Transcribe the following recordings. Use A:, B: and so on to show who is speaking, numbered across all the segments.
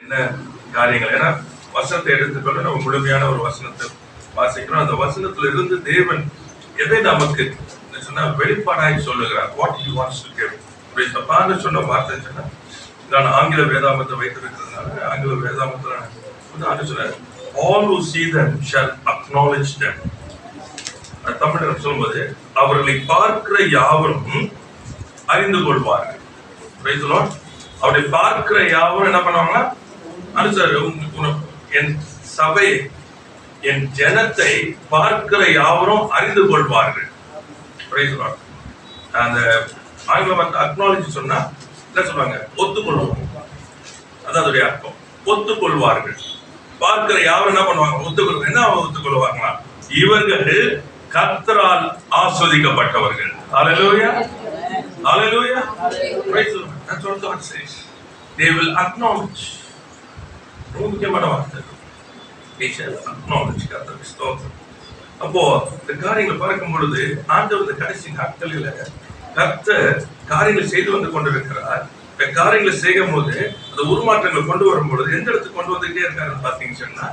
A: என்ன காரியங்கள். ஏன்னா வசனத்தை எடுத்துக்கொண்டு நம்ம முழுமையான ஒரு வசனத்தை வாசிக்கிறோம். அந்த வசனத்துல இருந்து தேவன் எதை நமக்கு சொன்னா வெளிப்பாடாய் சொல்லுகிறார். What you wants to give. அப்படி சொன்ன வார்த்தை சொன்னா, நான் ஆங்கில வேதாமத்தை வைத்திருக்கிறதுனால ஆங்கில வேதாமத்துல சொன்னார், all who see them shall acknowledge them. தமிழர் சொல்லும்போது அவர்களை பார்க்கிற யாவரும் அறிந்து கொள்வார்கள். அவரை பார்க்கிற யாவரும் என்ன பண்ணுவாங்களா, என் சபை என் ஜனத்தை பார்க்கிற யாவரும் அறிந்து கொள்வார்கள். அந்த ஆங்கிலம் அக்னாலஜி சொன்னா என்ன சொல்றாங்க, ஒத்துக்கொள்வாங்க. அதான் அதோடைய அர்த்தம், ஒத்துக்கொள்வார்கள். பார்க்கிற யாரும் என்ன பண்ணுவாங்க, ஒத்துக்கொள்வாங்க. என்ன ஒத்துக்கொள்வாங்களா, இவர்கள் கர்த்தரால் ஆஸ்வதிக்கப்பட்டவர்கள். ஹல்லேலூயா, ஹல்லேலூயா. That's what God says. They will acknowledge. ரொம்ப முக்கியமான வார்த்தை. They shall acknowledge. கர்த்தருக்கு ஸ்தோத்திரம். அப்போ இந்த காரியங்களை பார்க்கும் பொழுது ஆண்டவர் இந்த கடைசி நாட்களில கர்த்தர் காரியங்களை செய்து வந்து கொண்டிருக்கிறார். இந்த காரியங்களை செய்யும் போது அந்த உருமாற்றங்களை கொண்டு வரும் பொழுது எந்த இடத்துக்கு கொண்டு வந்துட்டே இருக்காருன்னு பாத்தீங்கன்னு சொன்னா,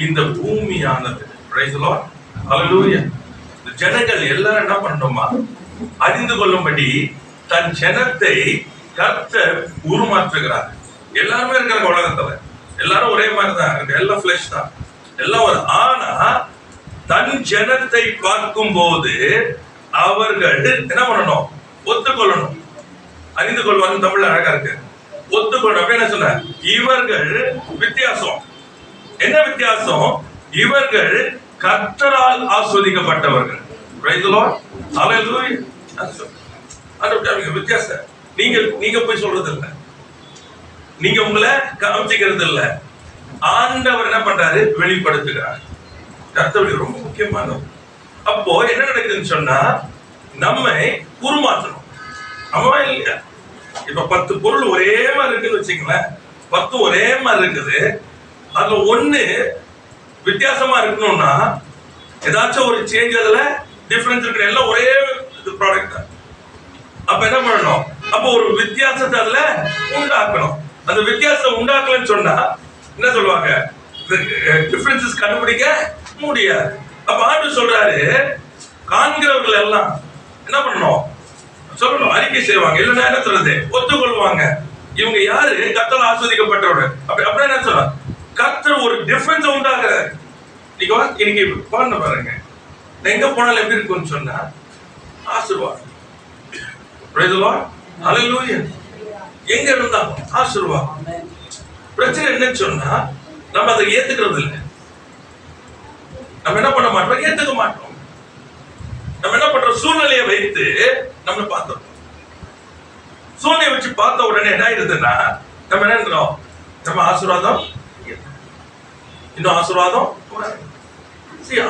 A: இந்த பூமியானது, பிரைஸ் தி லார்ட், ஹல்லேலூயா, இந்த ஜனங்கள் எல்லாரும் என்ன பண்ணணுமா, அறிந்து கொள்ளும்படி தன் ஜனத்தை கர்த்தர் உருமாற்றுகிறார். எல்லாருமே இருக்கிறாங்க உலகத்துல, எல்லாரும் ஒரே மாதிரி தான் இருக்கு, எல்லாம் ஃபிளஷ் தான், எல்லாம் ஒரு. ஆனா தன் ஜனத்தை பார்க்கும் போது அவர்கள் என்ன பண்ணணும், ஒத்துக்கொள்ளணும். அறிந்து கொள்வாங்க தமிழ்ல அழகா இருக்கு, ஒத்துக்கொள்ளணும். என்ன சொன்ன, இவர்கள் வித்தியாசம். என்ன வித்தியாசம், இவர்கள் கர்த்தரால் ஆஸ்வதிக்கப்பட்டவர்கள். பிரைஸ் தி லார்ட், ஹல்லேலூயா. அது வித்தியாசம். நீங்க போய் சொல்றது இல்ல, நீங்க உங்களை காமிச்சிக்கிறது இல்ல, ஆண்டவர் என்ன பண்றாரு, வெளிப்படுத்துகிறார். கர்த்தர் ரொம்ப முக்கியமானது. அப்போ என்ன நடக்குதுன்னு சொன்னா, நம்மை உருமாற்றணும். ஆமா இல்லையா? இப்ப 10 பொருள் ஒரே மாதிரி இருக்குன்னு வச்சுங்களேன், 10 ஒரே மாதிரி இருக்குது, அதுல ஒண்ணு வித்தியாசமா இருக்கணும்னா ஏதாச்சும் ஒரு சேஞ்ச், அதுல டிஃபரன்ஸ் இருக்கு, எல்லாம் ஒரே ப்ராடக்ட் தான். அப்ப என்ன பண்ணணும், அப்ப ஒரு வித்தியாசத்தை அதுல உண்டாக்கணும். அந்த வித்தியாசம் உண்டாக்கலன்னு சொன்னா என்ன சொல்லுவாங்க, டிஃபரன்சஸ் கண்டுபிடிக்க முடியாது. அப்ப ஆண்டு சொல்றாரு, காண்கிறவர்கள் எல்லாம் என்ன பண்ணணும், சொல்லணும், அறிக்கை செய்வாங்க. இல்லைன்னா என்ன சொல்றது, ஒத்துக்கொள்வாங்க. இவங்க யாரு, கர்த்தரால் ஆஸ்வதிக்கப்பட்டவர்கள். அப்படி என்ன சொல்ற, கர்த்தர் ஒரு டிஃபரன்ஸ் உண்டாக்குறாரு. இன்னைக்கு பாருங்க பாருங்க, எங்க போனாலும் எப்படி இருக்கும்னு சொன்னா ஆசீர்வாதம். பிரைஸ் தி லார்ட், ஹல்லேலூயா. எங்க இருந்தா ஆசீர்வாதம். பிரச்சனை என்னன்னு சொன்னா, நம்ம அதை ஏத்துக்கிறது இல்லை. நம்ம என்ன பண்ண மாட்டோம், ஏத்துக்க மாட்டோம். நம்ம என்ன பண்றோம், சூழ்நிலையை வைத்து நம்ம பார்த்தோம். சூழ்நிலையை வச்சு பார்த்த உடனே என்ன ஆயிடுதுன்னா, நம்ம என்ன இருக்கிறோம், நம்ம ஆசீர்வாதம், இன்னும் ஆசீர்வாதம்.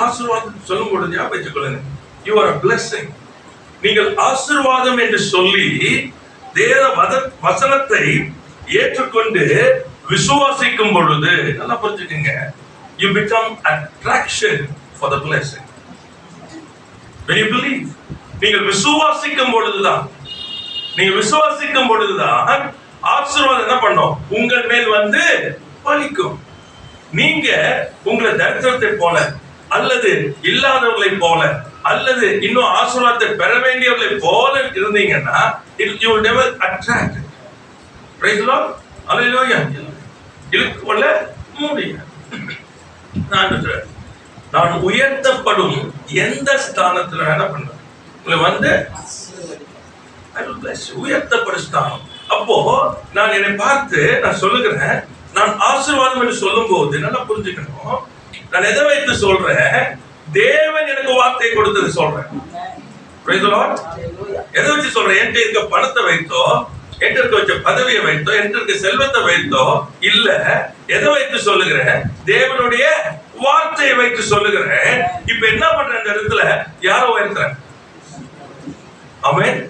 A: ஆசீர்வாதம் சொல்லும் பொழுது ஞாபகம் வச்சுக்கொள்ளுங்க, you are a blessing. நீங்கள் ஆசீர்வாதம் என்று சொல்லி தேவ வசனத்தை ஏற்றுக்கொண்டு விசுவாசிக்கும் பொழுது, நல்லா புரிஞ்சுக்கங்க, you become attraction for the blessing. When you believe, நீங்கள் விசுவாசிக்கும் பொழுதுதான், நீங்க விசுவாசிக்கும் பொழுதுதான் ஆசீர்வாதம் என்ன பண்ணும், உங்கள் மேல் வந்து பலிக்கும். நீங்க உங்களை தரித்திரத்தை போல அல்லது இல்லாதவர்களை போல அல்லது இன்னும் ஆசீர்வாதத்தை பெற வேண்டியவர்களை போல இருந்தீங்கன்னா, you will never attract. Praise the Lord, hallelujah. இழுக்கொள்ள முடியாது. நான் உயர்த்தப்படும் எந்த ஸ்தானத்துல என்ன பண்றேன், உங்களை வந்து உயர்த்தப்படும் ஸ்தானம். அப்போ நான் என்னை பார்த்து நான் சொல்லுகிறேன், நான் ஆசீர்வாதம் என்று சொல்லும் போது நல்லா புரிஞ்சுக்கணும், நான் எதை வைத்து சொல்றேன், தேவன் எனக்கு வார்த்தை கொடுத்தது சொல்றேன். Praise the Lord. எதை வச்சு சொல்றேன், என்கிட்ட இருக்க பணத்தை வைத்தோ, என்கிட்ட இருக்க வச்ச பதவியை வைத்தோ, என்கிட்ட இருக்க செல்வத்தை வைத்தோ இல்ல, எதை வைத்து சொல்லுகிறேன், தேவனுடைய வார்த்தையை வைத்து சொல்லுகிறேன். இப்ப என்ன பண்றேன், இந்த இடத்துல யாரோ உயர்த்துறேன். ஆமென்.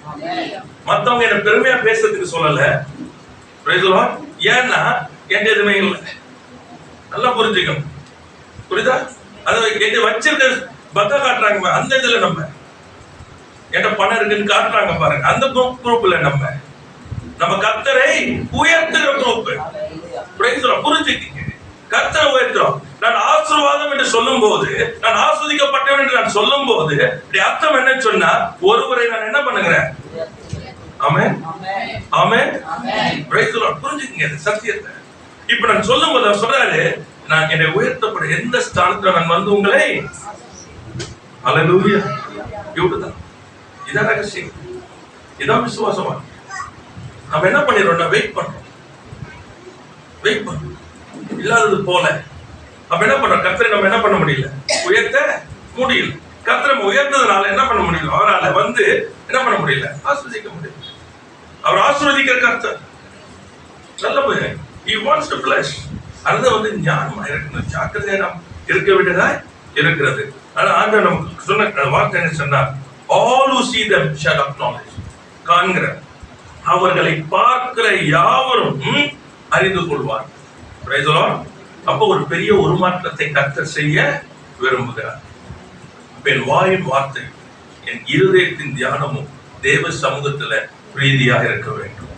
A: மத்தவங்க என்ன பெருமையா பேசுறதுக்கு சொல்லல. Praise the Lord. ஏன்னா என்கிட்ட எதுவுமே இல்லை. நல்லா புரிஞ்சுக்கணும், புரியுதா? அதை வச்சிருக்க பக்கா காட்டுறாங்க, அந்த இதுல நம்ம என்கிட்ட பணம் இருக்குன்னு காட்டுறாங்க பாருங்க, அந்த குரூப்ல நம்ம கர்த்தரை உயர்த்துகிற குரூப். புரிஞ்சுக்கீங்க. கர்த்தரை உயர்த்துறோம். நான் ஆசீர்வாதம் என்று சொல்லும் போது, நான் ஆஸ்வதிக்கப்பட்டவன் என்று நான் சொல்லும் போது அர்த்தம் என்னன்னு சொன்னா, ஒருவரை நான் என்ன பண்ணுகிறேன்? ஆமென், ஆமென், பிரைஸ் தி லார்ட். புரிஞ்சுக்கீங்க சத்தியத்தை. இப்ப நான் சொல்லும் போது அவர் சொல்றாரு, நான் என்னை உயர்த்தப்பட எந்த ஸ்தானத்துல நான் வந்து உங்களை, ஹல்லேலூயா, இவ்வளவுதான். இதான் ரகசியம், இதான் விசுவாசமா. நம்ம என்ன பண்ணிடுறோம்னா வெயிட் பண்றோம், வெயிட் பண்றோம் இல்லாதது போல. அப்ப என்ன பண்றோம்? கர்த்தரை நம்ம என்ன பண்ண முடியல, உயர்த்த முடியல. கர்த்தரை உயர்த்ததுனால என்ன பண்ண முடியல, அவரால் வந்து என்ன பண்ண முடியல, ஆசீர்வதிக்க முடியல. அவர் ஆசீர்வதிக்கிற கர்த்தர். நல்ல போய் he wants to bless. அது வந்து ஞானமா இருக்கணும், ஜாக்கிரதையா நாம் இருக்க வேண்டியதா இருக்கிறது. ஆனா ஆண்டவர் நமக்கு சொன்ன வார்த்தை என்ன சொன்னா, all who see them shall acknowledge. காண்கிற அவர்களை பார்க்கிற யாவரும் அறிந்து கொள்வார். Price the Lord. அப்போ ஒரு பெரிய உருமாற்றத்தை கர்த்தர் செய்ய விரும்புகிறார். என் வாயின் வார்த்தை என் இருதயத்தின் தியானமும் தேவ சமூகத்துல பிரீதியாக இருக்க வேண்டும்.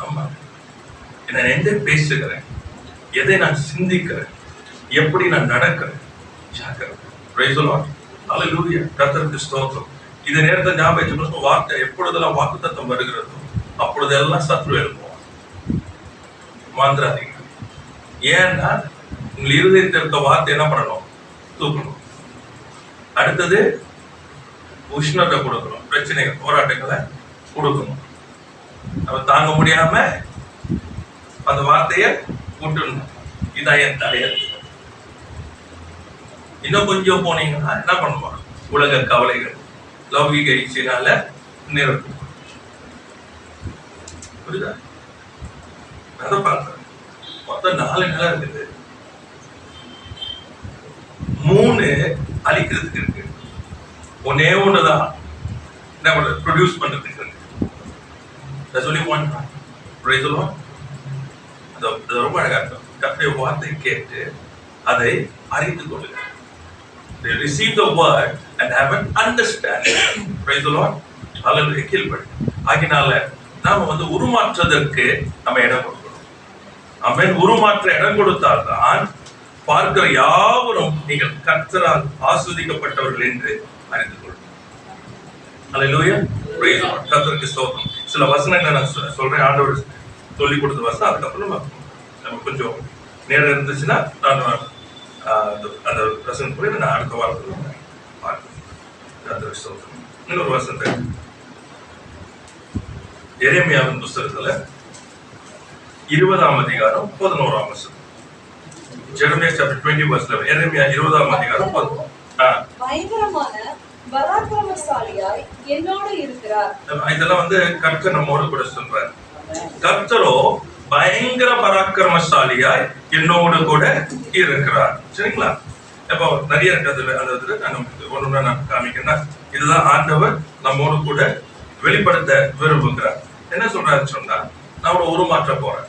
A: ஆமா, நான் எதை பேசுகிறேன், எதை நான் சிந்திக்கிறேன், எப்படி நான் நடக்கிறேன், பிரைஸ் தி லார்ட். ஹல்லேலூயா, கர்த்தருக்கு ஸ்தோத்திரம். இந்த நேரத்தை ஞாபகம் வச்சுக்கணும், வார்த்தை எப்பொழுதெல்லாம் வாக்குத்தத்தம் வருகிறதோ அப்பொழுதெல்லாம் சத்ரு எழுப்புவான். மாந்திராதீங்க. ஏன்னா உங்கள் இருதயத்தில் இருக்க வார்த்தை என்ன பண்ணணும், தூக்கணும். அடுத்தது உஷ்ணத்தை கொடுக்கணும், பிரச்சனைகள் போராட்டங்களை கொடுக்கணும். நம்ம தாங்க முடியாம அந்த வார்த்தையை விட்டுணும். இதான் என் தலையல். இன்னும் கொஞ்சம் போனீங்கன்னா என்ன பண்ணுவாங்க, உலக கவலைகள் லௌகிக இச்சையினால நிரப்பும். புரியுதா? நான் பார்த்தேன், மொத்தம் 4 நிலம் இருக்குது. 3 அழிக்கிறதுக்கு இருக்கு, ஒன்னே ஒண்ணுதான் என்ன பண்றது, ப்ரொடியூஸ் பண்றதுக்கு இருக்கு. சொல்லி அது ரொம்ப அழகா இருக்கும். கர்த்தருடைய வார்த்தை கேட்டு அதை அறிந்து கொள்ளுங்க. They receive the word and have an understanding. Praise the Lord. Hallelujah. கீழ்ப்படி. ஆகினால நாம வந்து உருமாற்றதற்கு நம்ம இடம் கொடுக்கணும். ஆமென். உருமாற்ற இடம் கொடுத்தால்தான் பார்க்கிற யாவரும் நீங்கள் கர்த்தரால் ஆசீர்வதிக்கப்பட்டவர்கள் என்று அறிந்து கொள்ளும். ஹல்லேலூயா. Praise the Lord. கர்த்தருக்கு ஸ்தோத்திரம். சில வசனங்களை நான் சொல்றேன், ஆண்டவர் சொல்லி கொடுத்த வசனம். அதுக்கப்புறம் நம்ம கொஞ்சம் நேரம் இருந்துச்சுன்னா நான் அந்த வசனம் கூட நான் அடுத்த வாரத்தில் பார்க்கிறேன். இன்னொரு வசனத்தை எரேமியாவின் புஸ்தகத்துல 20ஆம் அதிகாரம் 11ஆம் வசனம். Jeremiah chapter 20 verse 11. எரேமியா 20ஆம் அதிகாரம் 11.
B: பயங்கரமான பராக்கிரமசாலியாய் என்னோடு இருக்கிறார்.
A: இதெல்லாம் வந்து கர்த்தர் நம்மோடு கூட சொல்றார். கர்த்தரோ பயங்கர பராக்கிரமசாலியாய் என்னோடு கூட இருக்கிறார். சரிங்களா? இப்போ நிறைய இருக்கிறது. அந்த நான் ஒண்ணு நான் காமிக்கிறேன். இதுதான் ஆண்டவர் நம்மோடு கூட வெளிப்படுத்த விரும்புகிறார். என்ன சொல்றாருன்னு சொன்னா, நான் உன்னை உருமாற்ற போறேன்.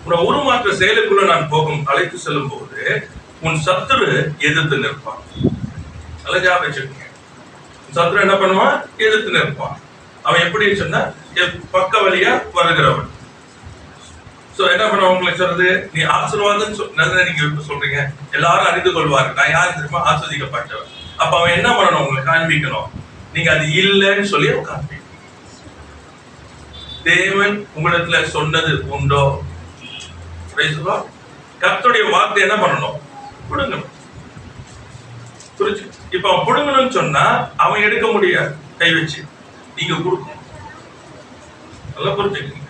A: உன்னை உருமாற்ற செயலுக்குள்ள நான் அழைத்து செல்லும் போது உன் சத்துரு எதிர்த்து நிற்பான். நல்லா ஞாபகம் வச்சுக்கோங்க. சத்துரு என்ன பண்ணுவான்? எதிர்த்து நிற்பான். அவன் எப்படி சொன்னா, பக்க வழியா வருகிறவன். சோ என்ன பண்ண உங்களுக்கு சொல்றது, நீ ஆசீர்வாதம் நீங்க சொல்றீங்க, எல்லாரும் அறிந்து கொள்வாரு நான் யாரு தெரியுமா, ஆஸ்வதிக்கப்பட்டவன். அப்ப அவன் என்ன பண்ணணும், உங்களுக்கு காண்பிக்கணும். நீங்க அது இல்லைன்னு சொல்லி காண்பிக்கணும். தேவன் உங்களிடத்துல சொன்னது உண்டோ? கர்த்தருடைய வார்த்தை என்ன பண்ணணும்? புடுங்கணும். புரிஞ்சு? இப்ப அவன் புடுங்கணும்னு சொன்னா அவன் எடுக்க முடியாது, கை வச்சு நீங்க கொடுக்கணும். நல்லா புரிஞ்சுக்கணும்.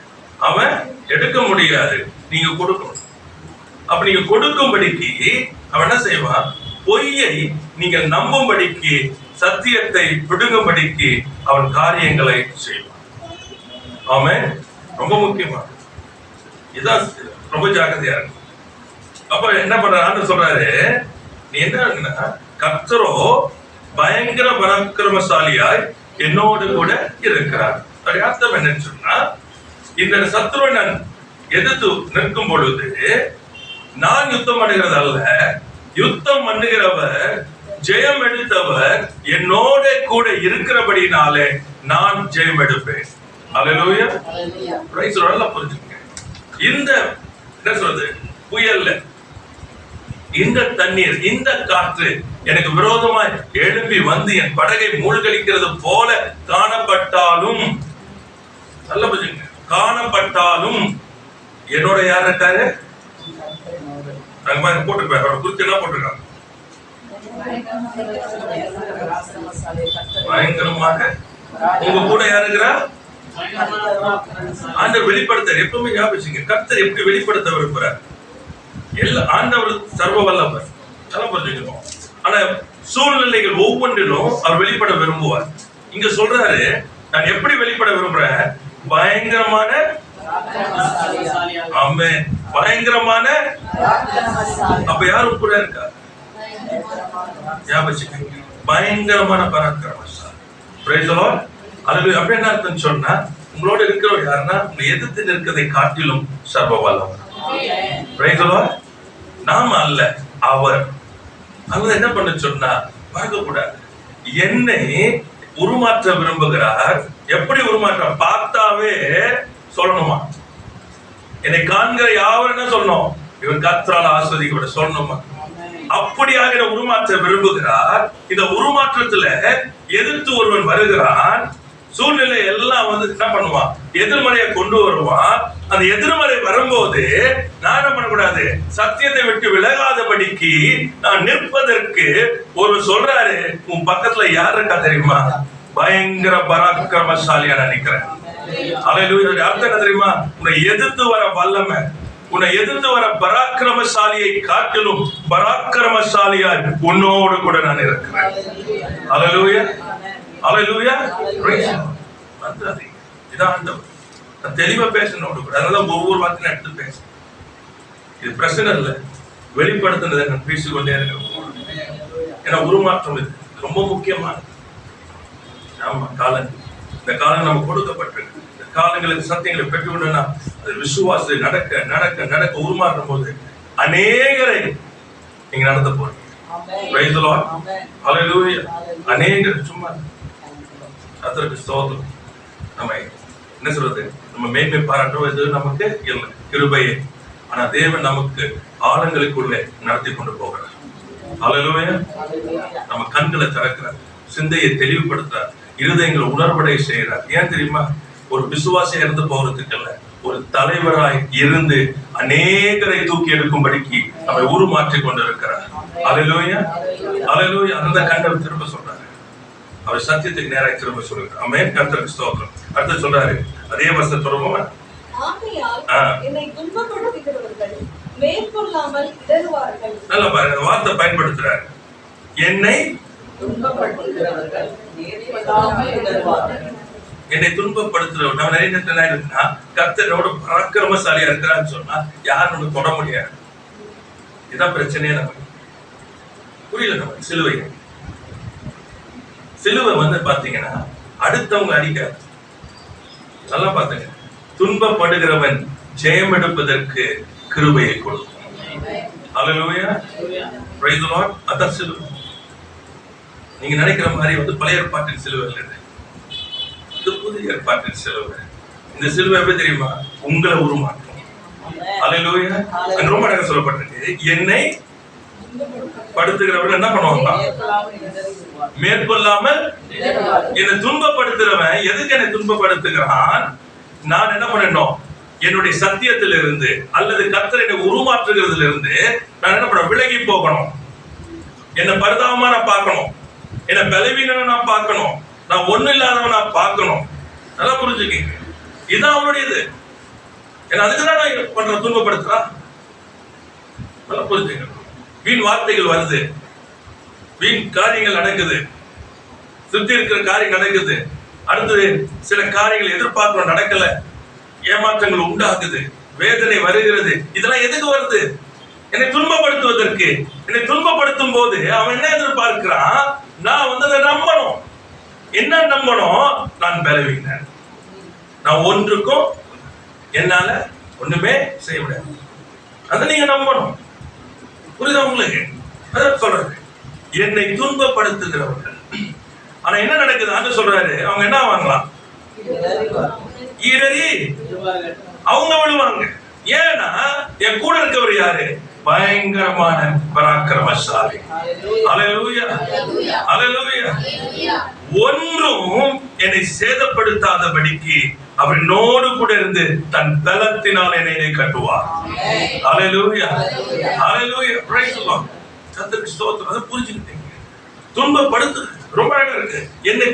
A: அவன் எடுக்க முடியாது, நீங்க கொடுக்கணும். அப்ப நீங்க கொடுக்கும்படிக்கு அவன் என்ன செய்வான்? பொய்யை நீங்க நம்பும்படிக்கு, சத்தியத்தை பிடுங்கும்படிக்கு அவன் காரியங்களை செய்வான். ஆமென். ரொம்ப முக்கியமா இதான், ரொம்ப ஜாக்கிரதையா இருக்கு. அப்ப என்ன பண்றான்னு சொல்றாரு, நீ என்ன, கர்த்தரோ பயங்கர பராக்கிரமசாலியாய் என்னோடு கூட இருக்கிறார். அர்த்தம் என்னன்னு சொன்னா, இந்த சத்துருவை நான் எதிர்த்து நிற்கும் பொழுது நான் யுத்தம் பண்ணுகிறது அல்ல, யுத்தம் பண்ணுகிறவர், ஜெயம் எடுத்தவர் என்னோட கூட இருக்கிறபடினாலே நான் ஜெயம் எடுப்பேன். அல்லேலூயா. Praise the Lord. புரிஞ்சுக்கங்க. இந்த என்ன சொல்றது, புயல்ல இந்த தண்ணீர், இந்த காற்று எனக்கு விரோதமாய் எழும்பி வந்து என் படகை மூழ்கடிக்கிறது போல காணப்பட்டாலும், நல்ல புரிஞ்சுங்க, காணப்பட்டாலும் என்னோட யார் இருக்காரு? போட்டிருப்பாரு, அவரை குறித்து என்ன போட்டிருக்காங்க? பயங்கரமாக உங்க கூட யார் இருக்கிறா? ஆண்டவர் வெளிப்படுத்த. எப்பவுமே ஞாபகம், கர்த்தர் எப்படி வெளிப்படுத்த விரும்புறார்? ஆண்டவர் சர்வ வல்லவர், நல்லா புரிஞ்சுக்கணும். ஆனா சூழ்நிலைகள் ஒவ்வொன்றிலும் அவர் வெளிப்பட விரும்புவார். இங்க சொல்றாரு, நான் எப்படி வெளிப்பட விரும்புறேன்? பயங்கரமான, ஆமென், பயங்கரமான. அப்ப யாரும் கூட இருக்கா? ஞாபகம், பயங்கரமான பராக்கிரமசாலி. Praise the Lord. அல்லேலூயா. அப்ப என்ன அர்த்தம் சொன்னா, உங்களோட இருக்கிறவர் யாருன்னா உங்களை எதிர்த்து நிற்கிறதை காட்டிலும் சர்வ வல்லவர். Price the Lord. நாம அல்ல, அவர். அவர் என்ன பண்ண சொன்னா, பார்க்க கூடாது. என்னை உருமாற்ற விரும்புகிறார். எப்படி உருமாற்றம்? பார்த்தாவே சொல்லணுமா? என்னை காண்கிற யாவர் என்ன சொல்லணும்? இவர் கர்த்தரால் ஆசீர்வதிக்கப்பட சொல்லணுமா? அப்படியாக உருமாற்ற விரும்புகிறார். இந்த உருமாற்றத்துல எதிர்த்து ஒருவன் வருகிறான். சூழ்நிலை எல்லாம் வந்து என்ன பண்ணுவான்? எதிர்மறையை கொண்டு வருவான். அந்த எதிர்மறை வரும்போது நான் என்ன பண்ணக்கூடாது? சத்தியத்தை விட்டு விலகாதபடிக்கு நான் நிற்பதற்கு ஒரு சொல்றாரு, உன் பக்கத்துல யார் இருக்கா தெரியுமா? பயங்கர பராக்கிரமசாலியா நினைக்கிறேன். அல்லேலூயா. அர்த்தம் என்ன தெரியுமா? உன்னை எதிர்த்து வர வல்லமை, உன்னை எதிர்த்து வர பராக்கிரமசாலியை காட்டிலும் பராக்கிரமசாலியாய் உன்னோடு கூட நான் இருக்கிறேன். அல்லேலூயா, அல்லேலூயா. இதான் ஆண்டவர். நான் தெளிவா பேசணும், அதனால ஒவ்வொரு வார்த்தையும் எடுத்து பேசணும். இது பிரச்சனை இல்லை, வெளிப்படுத்தினதை நான் பேசிக்கொண்டே இருக்கிறேன். ஏன்னா உருமாற்றம் இது ரொம்ப முக்கியமானது. ஆமா, காலங்கள், இந்த காலம் நம்ம கொடுக்கப்பட்டிருக்கு. இந்த காலங்களுக்கு சத்தியங்களை பெற்றுக்கொண்டா அது விசுவாசத்தை நடக்க நடக்க நடக்க உருமாற்றும் போது அநேகரை நீங்க நடத்த போறீங்க. Praise the Lord. ஹல்லேலூயா. அநேகர் சும்மா கர்த்தருக்கு ஸ்தோத்திரம். நம்ம என்ன சொல்றது, நம்ம மேன்மை பாராட்டுவது நமக்கு இல்லை, கிருபையே. ஆனா தேவன் நமக்கு ஆழங்களுக்குள்ளே நடத்தி கொண்டு போகிறார். ஹல்லேலூயா. நம்ம கண்களை திறக்கிறார், சிந்தையை தெளிவுபடுத்துறார், இருதயங்களை உணர்வடை செய்கிறார். ஏன் தெரியுமா? ஒரு விசுவாசியா இருந்து போறதுக்கு இல்ல, ஒரு தலைவராய் இருந்து அநேகரை தூக்கி எடுக்கும்படிக்கு நம்மை உருமாற்றி கொண்டு இருக்கிறார். அல்லேலூயா, அல்லேலூயா. அந்த கண்டவர் திரும்ப சொல்றாரு, அவர் சத்தியத்துக்கு நேராக திரும்ப சொல்றாரு. ஆமென், கர்த்தருக்கு ஸ்தோத்திரம். அடுத்து சொல்றாரு, அதே வசனத்தை தொடருமா?
B: ஆகையால் என்னை துன்பப்படுத்துகிறவர்கள் மேற்கொள்ளாமல் இடறுவார்கள். நல்லா
A: பாருங்க, அந்த வார்த்தை பயன்படுத்துறாரு. என்னை
B: துன்பப்படுத்துகிறவர்கள் மேற்கொள்ளாமல் இடறுவார்கள்.
A: என்னை துன்பப்படுத்துறவர், நம்ம நிறைய நேரத்தில் என்ன இருக்குன்னா, கர்த்தரோட பராக்கிரமசாலியா இருக்கிறான்னு சொன்னா யாரும் நமக்கு தொட முடியாது. இதான் பிரச்சனையே. நமக்கு புரியல. நமக்கு சிலுவை வந்து பாத்தீங்கன்னா அடுத்தவங்க அடிக்காது. நல்லா பாத்துங்க, துன்பப்படுகிறவன் ஜெயம் எடுப்பதற்கு கிருபையை கொடுக்கும். அல்லேலூயா, பிரைஸ் தி லார்ட். அதான் சிலுவை. நீங்க நினைக்கிற மாதிரி வந்து பழைய ஏற்பாட்டின் சிலுவை இல்லை, இது புதிய ஏற்பாட்டின் சிலுவை. இந்த சிலுவை எப்படி தெரியுமா? உங்களை உருமாற்றும். அல்லேலூயா. ரொம்ப நேரம் சொல்லப்பட்டிருக்கு, என்னை படுத்துகிறவன் என்ன பண்ணுவாங்க? மேற்கொள்ளாமல். என்னை துன்பப்படுத்துறவன் எதுக்கு என்னை துன்பப்படுத்துகிறான்? நான் என்ன பண்ணணும்? என்னுடைய சத்தியத்தில் இருந்து அல்லது கர்த்தர் என்னை உருமாற்றுகிறதுல இருந்து நான் என்ன பண்ண? விலகி போகணும். என்னை பரிதாபமா நான் பார்க்கணும், என்னை பலவீனம் நான் பார்க்கணும், நான் ஒண்ணு இல்லாதவன் நான் பார்க்கணும். நல்லா புரிஞ்சுக்கீங்க, இதுதான் அவனுடையது. ஏன்னா அதுக்குதான் நான் பண்ற, துன்பப்படுத்துறான். நல்லா புரிஞ்சுக்கணும். வீண் வார்த்தைகள் வருது, வீண் காரியங்கள் நடக்குது, சுத்தி இருக்கிற காரியம் நடக்குது. அடுத்தது சில காரியங்கள் எதிர்பார்க்கிறோம், நடக்கல, ஏமாற்றங்கள் உண்டாகுது, வேதனை வருகிறது. இதெல்லாம் எதுக்கு வருது? என்னை துன்பப்படுத்துவதற்கு. என்னை துன்பப்படுத்தும் போது அவன் என்ன எதிர்பார்க்கிறான்? நான் வந்து அதை நம்பணும். என்ன நம்பணும்? நான் பலவீனன், நான் ஒன்றுக்கும் என்னால ஒண்ணுமே செய்ய முடியாது. அதை நீங்க நம்பணும். புரியுதா உங்களுக்கு? அதான் சொல்றாரு, என்னை துன்பப்படுத்துகிறவர்கள். ஆனா என்ன நடக்குது? அங்க சொல்றாரு, அவங்க என்ன ஆவாங்களாம்? இடறி அவங்க விழுவாங்க. ஏன்னா என் கூட இருக்கவர் யாரு? பயங்கரமான பராக்கிரமசாலி. அல்லேலூயா, அல்லேலூயா. ஒன்றும் என்னை சேதப்படுத்தாதபடிக்கு அவர் என்னோடு கூட இருந்து தன் பலத்தினால் என்னை கட்டுவார். அல்லேலூயா, அல்லேலூயா. Praise the Lord. கர்த்தருக்கு ஸ்தோத்திரம். அதை புரிஞ்சுக்கிட்டீங்க. துன்பப்படுத்து ரொம்ப அழகா இருக்கு. என்னை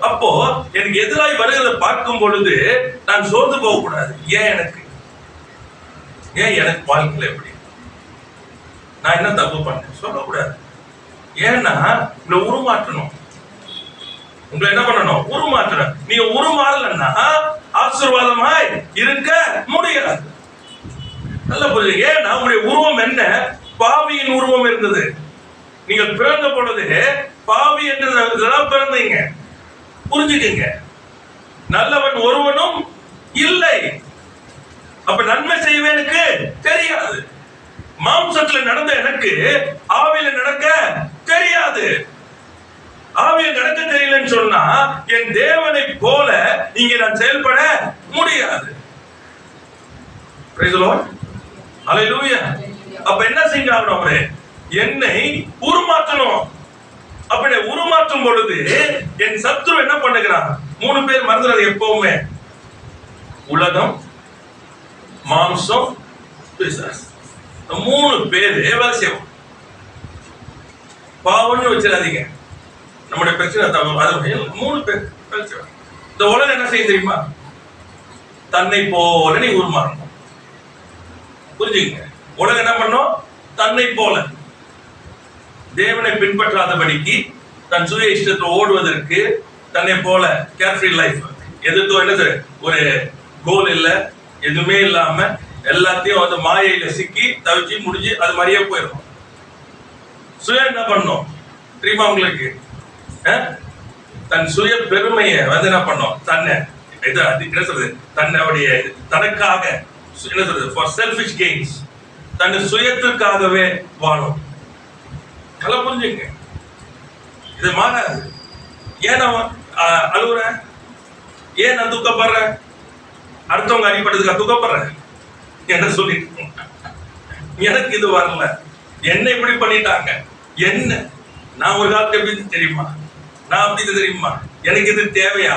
A: அப்போ எனக்கு எதிராய் வருகிறத பார்க்கும் பொழுது நான் சோர்ந்து போக கூடாது. ஏன் எனக்கு வாழ்க்கையில எப்படி, நான் என்ன தப்பு பண்ணேன் சொல்லக்கூடாது. ஏன்னா உங்களை உருமாற்றணும். உங்களை என்ன பண்ணணும்? உருமாற்றணும். நீங்க உருமாறலன்னா ஆசீர்வாதமாய் இருக்க முடியாது. நல்ல புரியுது. ஏன்னா உங்களுடைய உருவம் என்ன? பாவியின் உருவம் இருந்தது. நீங்கள் பிறந்த பொழுது பாவி என்று பிறந்தீங்க. புரிஞ்சுக்கங்க. நல்லவன் ஒருவனும் இல்லை. அப்ப நன்மை செய்வேனுக்கு தெரியாது. மாம்சத்துல நடந்த எனக்கு ஆவியில நடக்க தெரியாது. ஆவியில் நடக்க தெரியலன்னு சொன்னா என் தேவனை போல இங்க நான் செயல்பட முடியாது. Praise the Lord. Hallelujah. அப்ப என்ன செய்யணும்? அவரு என்னை உருமாற்றணும். அப்படி உருமாற்றும் பொழுது என் சத்ரு என்ன பண்ணுகிறான்? 3 பேர் மறந்துறது எப்பவுமே. உலகம், மாம்சம், பிசாசு. 3 பேர் வேலை செய்வோம். பாவம்னு வச்சிடாதீங்க. நம்முடைய பிரச்சனை 3 பேர் வேலை செய்வோம். இந்த உலகம் என்ன செய்ய தெரியுமா? தன்னை போல நீ உருமாறணும். புரிஞ்சுங்க. உலகம் என்ன பண்ணும்? தன்னை போல. தேவனை பின்பற்றாதபடிக்கு தன் சுய இஷ்டத்தை ஓடுவதற்கு தன்னை போல கேர்ஃப்ரீ லைஃப். எதுக்கும் என்னது ஒரு கோல் இல்ல, எதுவுமே இல்லாம எல்லாத்தையும் வந்து மாயையில சிக்கி தவிச்சு முடிஞ்சு அது மாதிரியே போயிடும். சுய என்ன பண்ணும் தெரியுமா உங்களுக்கு? தன் சுய பெருமையை வந்து என்ன பண்ணும்? தன்னை என்ன சொல்றது? தன்னுடைய தனக்காக என்ன சொல்றது? For selfish gains. தன் சுயத்திற்காகவே வாழும். நல்லா புரிஞ்சுங்க. இது மாறாது. ஏன் நான் அழுகுறேன்? ஏன் நான் துக்கப்படுறேன்? அடுத்தவங்க அடிப்பட்டதுக்கு துக்கப்படுறேன் என்ன சொல்லிட்டு எனக்கு இது வரல, என்ன இப்படி பண்ணிட்டாங்க, என்ன நான் ஒரு காலத்தை எப்படி தெரியுமா, நான் அப்படி தெரியுமா, எனக்கு இது தேவையா?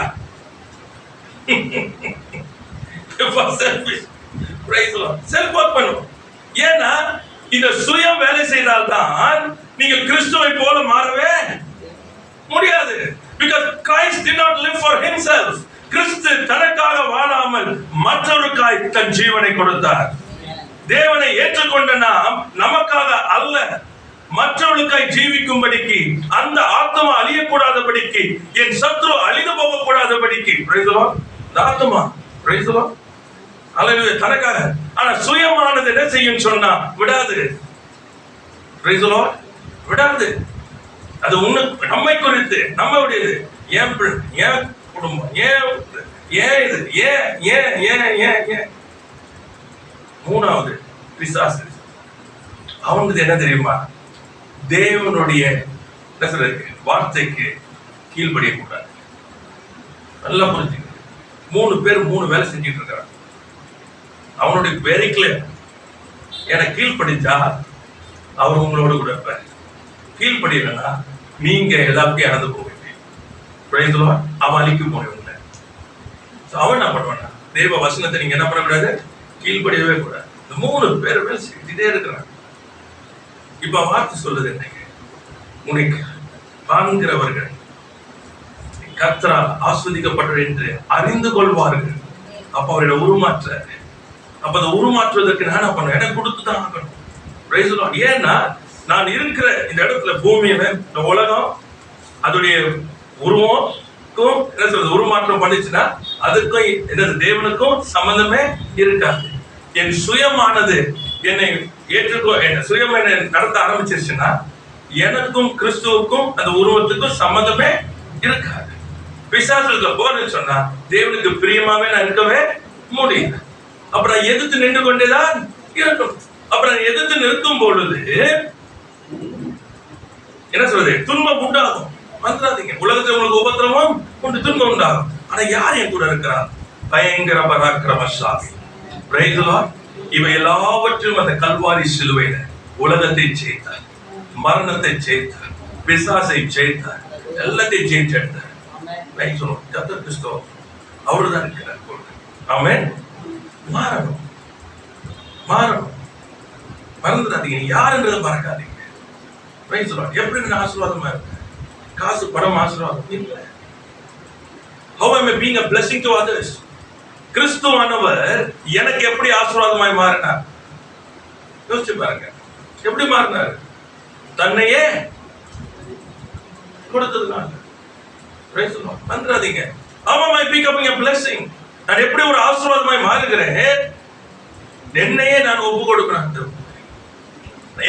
A: செல்ஃப் ஒர்க் பண்ணும். ஏன்னா இந்த சுயம் வேலை செய்தால்தான் நீங்கள் கிறிஸ்துவை போல மாறவே முடியாது. Because Christ did not live for himself. கிறிஸ்து தனக்காக வாழாமல் மற்றவருக்காய் தன் ஜீவனை கொடுத்தார். தேவனை ஏற்றுக்கொண்ட நாம் நமக்காக அல்ல, மற்றவர்களுக்காய் ஜீவிக்கும்படிக்கு, அந்த ஆத்மா அழியக்கூடாதபடிக்கு, என் சத்ரு அழிந்து போகக்கூடாதபடிக்கு. ஆத்மா அல்லது தனக்காக. ஆனா சுயமானது என்ன செய்யும் சொன்னா விடாது. விடாது. அது நம்மை குறித்து, நம்மளுடையது, ஏன் குடும்பம், ஏன் இது, ஏன். மூணாவது பிசாசு. அவனுக்கு என்ன தெரியுமா? தேவனுடைய வார்த்தைக்கு கீழ்படிய கூடாது. நல்லா புரிஞ்சுக்க. 3 பேர் 3 வேலை செஞ்சுட்டு இருக்கிறாங்க. அவனுடைய வெரி கிளியர். என கீழ்படிச்சா அவர் உங்களோட கூட இருப்பார். கீழ்படியலன்னா நீங்க எல்லாத்தையும் இறந்து போவீங்க. அவன் அழிக்க போனவங்க. அவன் என்ன பண்ணுவானா? தேவ வசனத்தை நீங்க என்ன பண்ணக்கூடாது? கீழ்படியவே கூடாது. இந்த 3 பேர் வேலை செஞ்சுட்டே இருக்கிறாங்க. இப்ப வார்த்தை சொல்லுது என்னங்க? உனக்கு காண்கிறவர்கள் கர்த்தரால் ஆஸ்வதிக்கப்பட்டவர் என்று அறிந்து கொள்வார்கள். அப்ப அவருடைய உருமாற்ற, அப்ப அதை உருமாற்றுவதற்கு நான் என்ன பண்ணுவேன்? எனக்கு கொடுத்துதான் ஆகணும். ஏன்னா நான் இருக்கிற இந்த இடத்துல, பூமியில, இந்த உலகம் அதோடைய உருவம் என்ன சொல்றது, உருமாற்றம் பண்ணிச்சுன்னா அதுக்கும் என்னது தேவனுக்கும் சம்பந்தமே இருக்காது. என் சுயமானது என்னை ஏற்றுக்கோ, என் சுயம் என்னை நடத்த ஆரம்பிச்சிருச்சுன்னா எனக்கும் கிறிஸ்துவுக்கும் அந்த உருவத்துக்கும் சம்பந்தமே இருக்காது. பிசாசுல போறேன்னு சொன்னா தேவனுக்கு பிரியமாவே நான் இருக்கவே முடியல. அப்புறம் எதிர்த்து நின்று கொண்டேதான் இருக்கணும். அப்புறம் எதிர்த்து நிற்கும் பொழுது என்ன சொல்றது, துன்பம் உண்டாகும். வந்துடாதீங்க. உலகத்தில் உங்களுக்கு உபத்திரமும் உண்டு, துன்பம் உண்டாகும். ஆனா யார் என் கூட இருக்கிறார்? பயங்கர பராக்கிரமசாலி. Praise the Lord. இவை எல்லாவற்றையும் அந்த கல்வாரி சிலுவையில உலகத்தை ஜெயித்தார், மரணத்தை ஜெயித்தார், பிசாசை ஜெயித்தார், எல்லாத்தையும் ஜெயிச்சார். கர்த்தர் கிறிஸ்து அவருதான் இருக்கிறார். ஆமென். மாறணும், மாறணும், மறந்துடாதீங்க. யாருன்றதை மறக்காதீங்க. எப்படி ஆசீர்வாதமா இருக்கு? காசு பணம் ஆசீர்வாதம் இல்லை. How am I being a blessing to others? கிறிஸ்துவானவர் எனக்கு எப்படி ஆசீர்வாதமாய் மாறினார்? யோசிச்சு பாருங்க. எப்படி மாறினார்? தன்னையே கொடுத்ததுனால. மறந்துடாதீங்க. How am I becoming a blessing? நான் எப்படி ஒரு ஆசீர்வாதமாய் மாறுகிறேன்? என்னையே நான் ஒப்பு கொடுக்கணும்.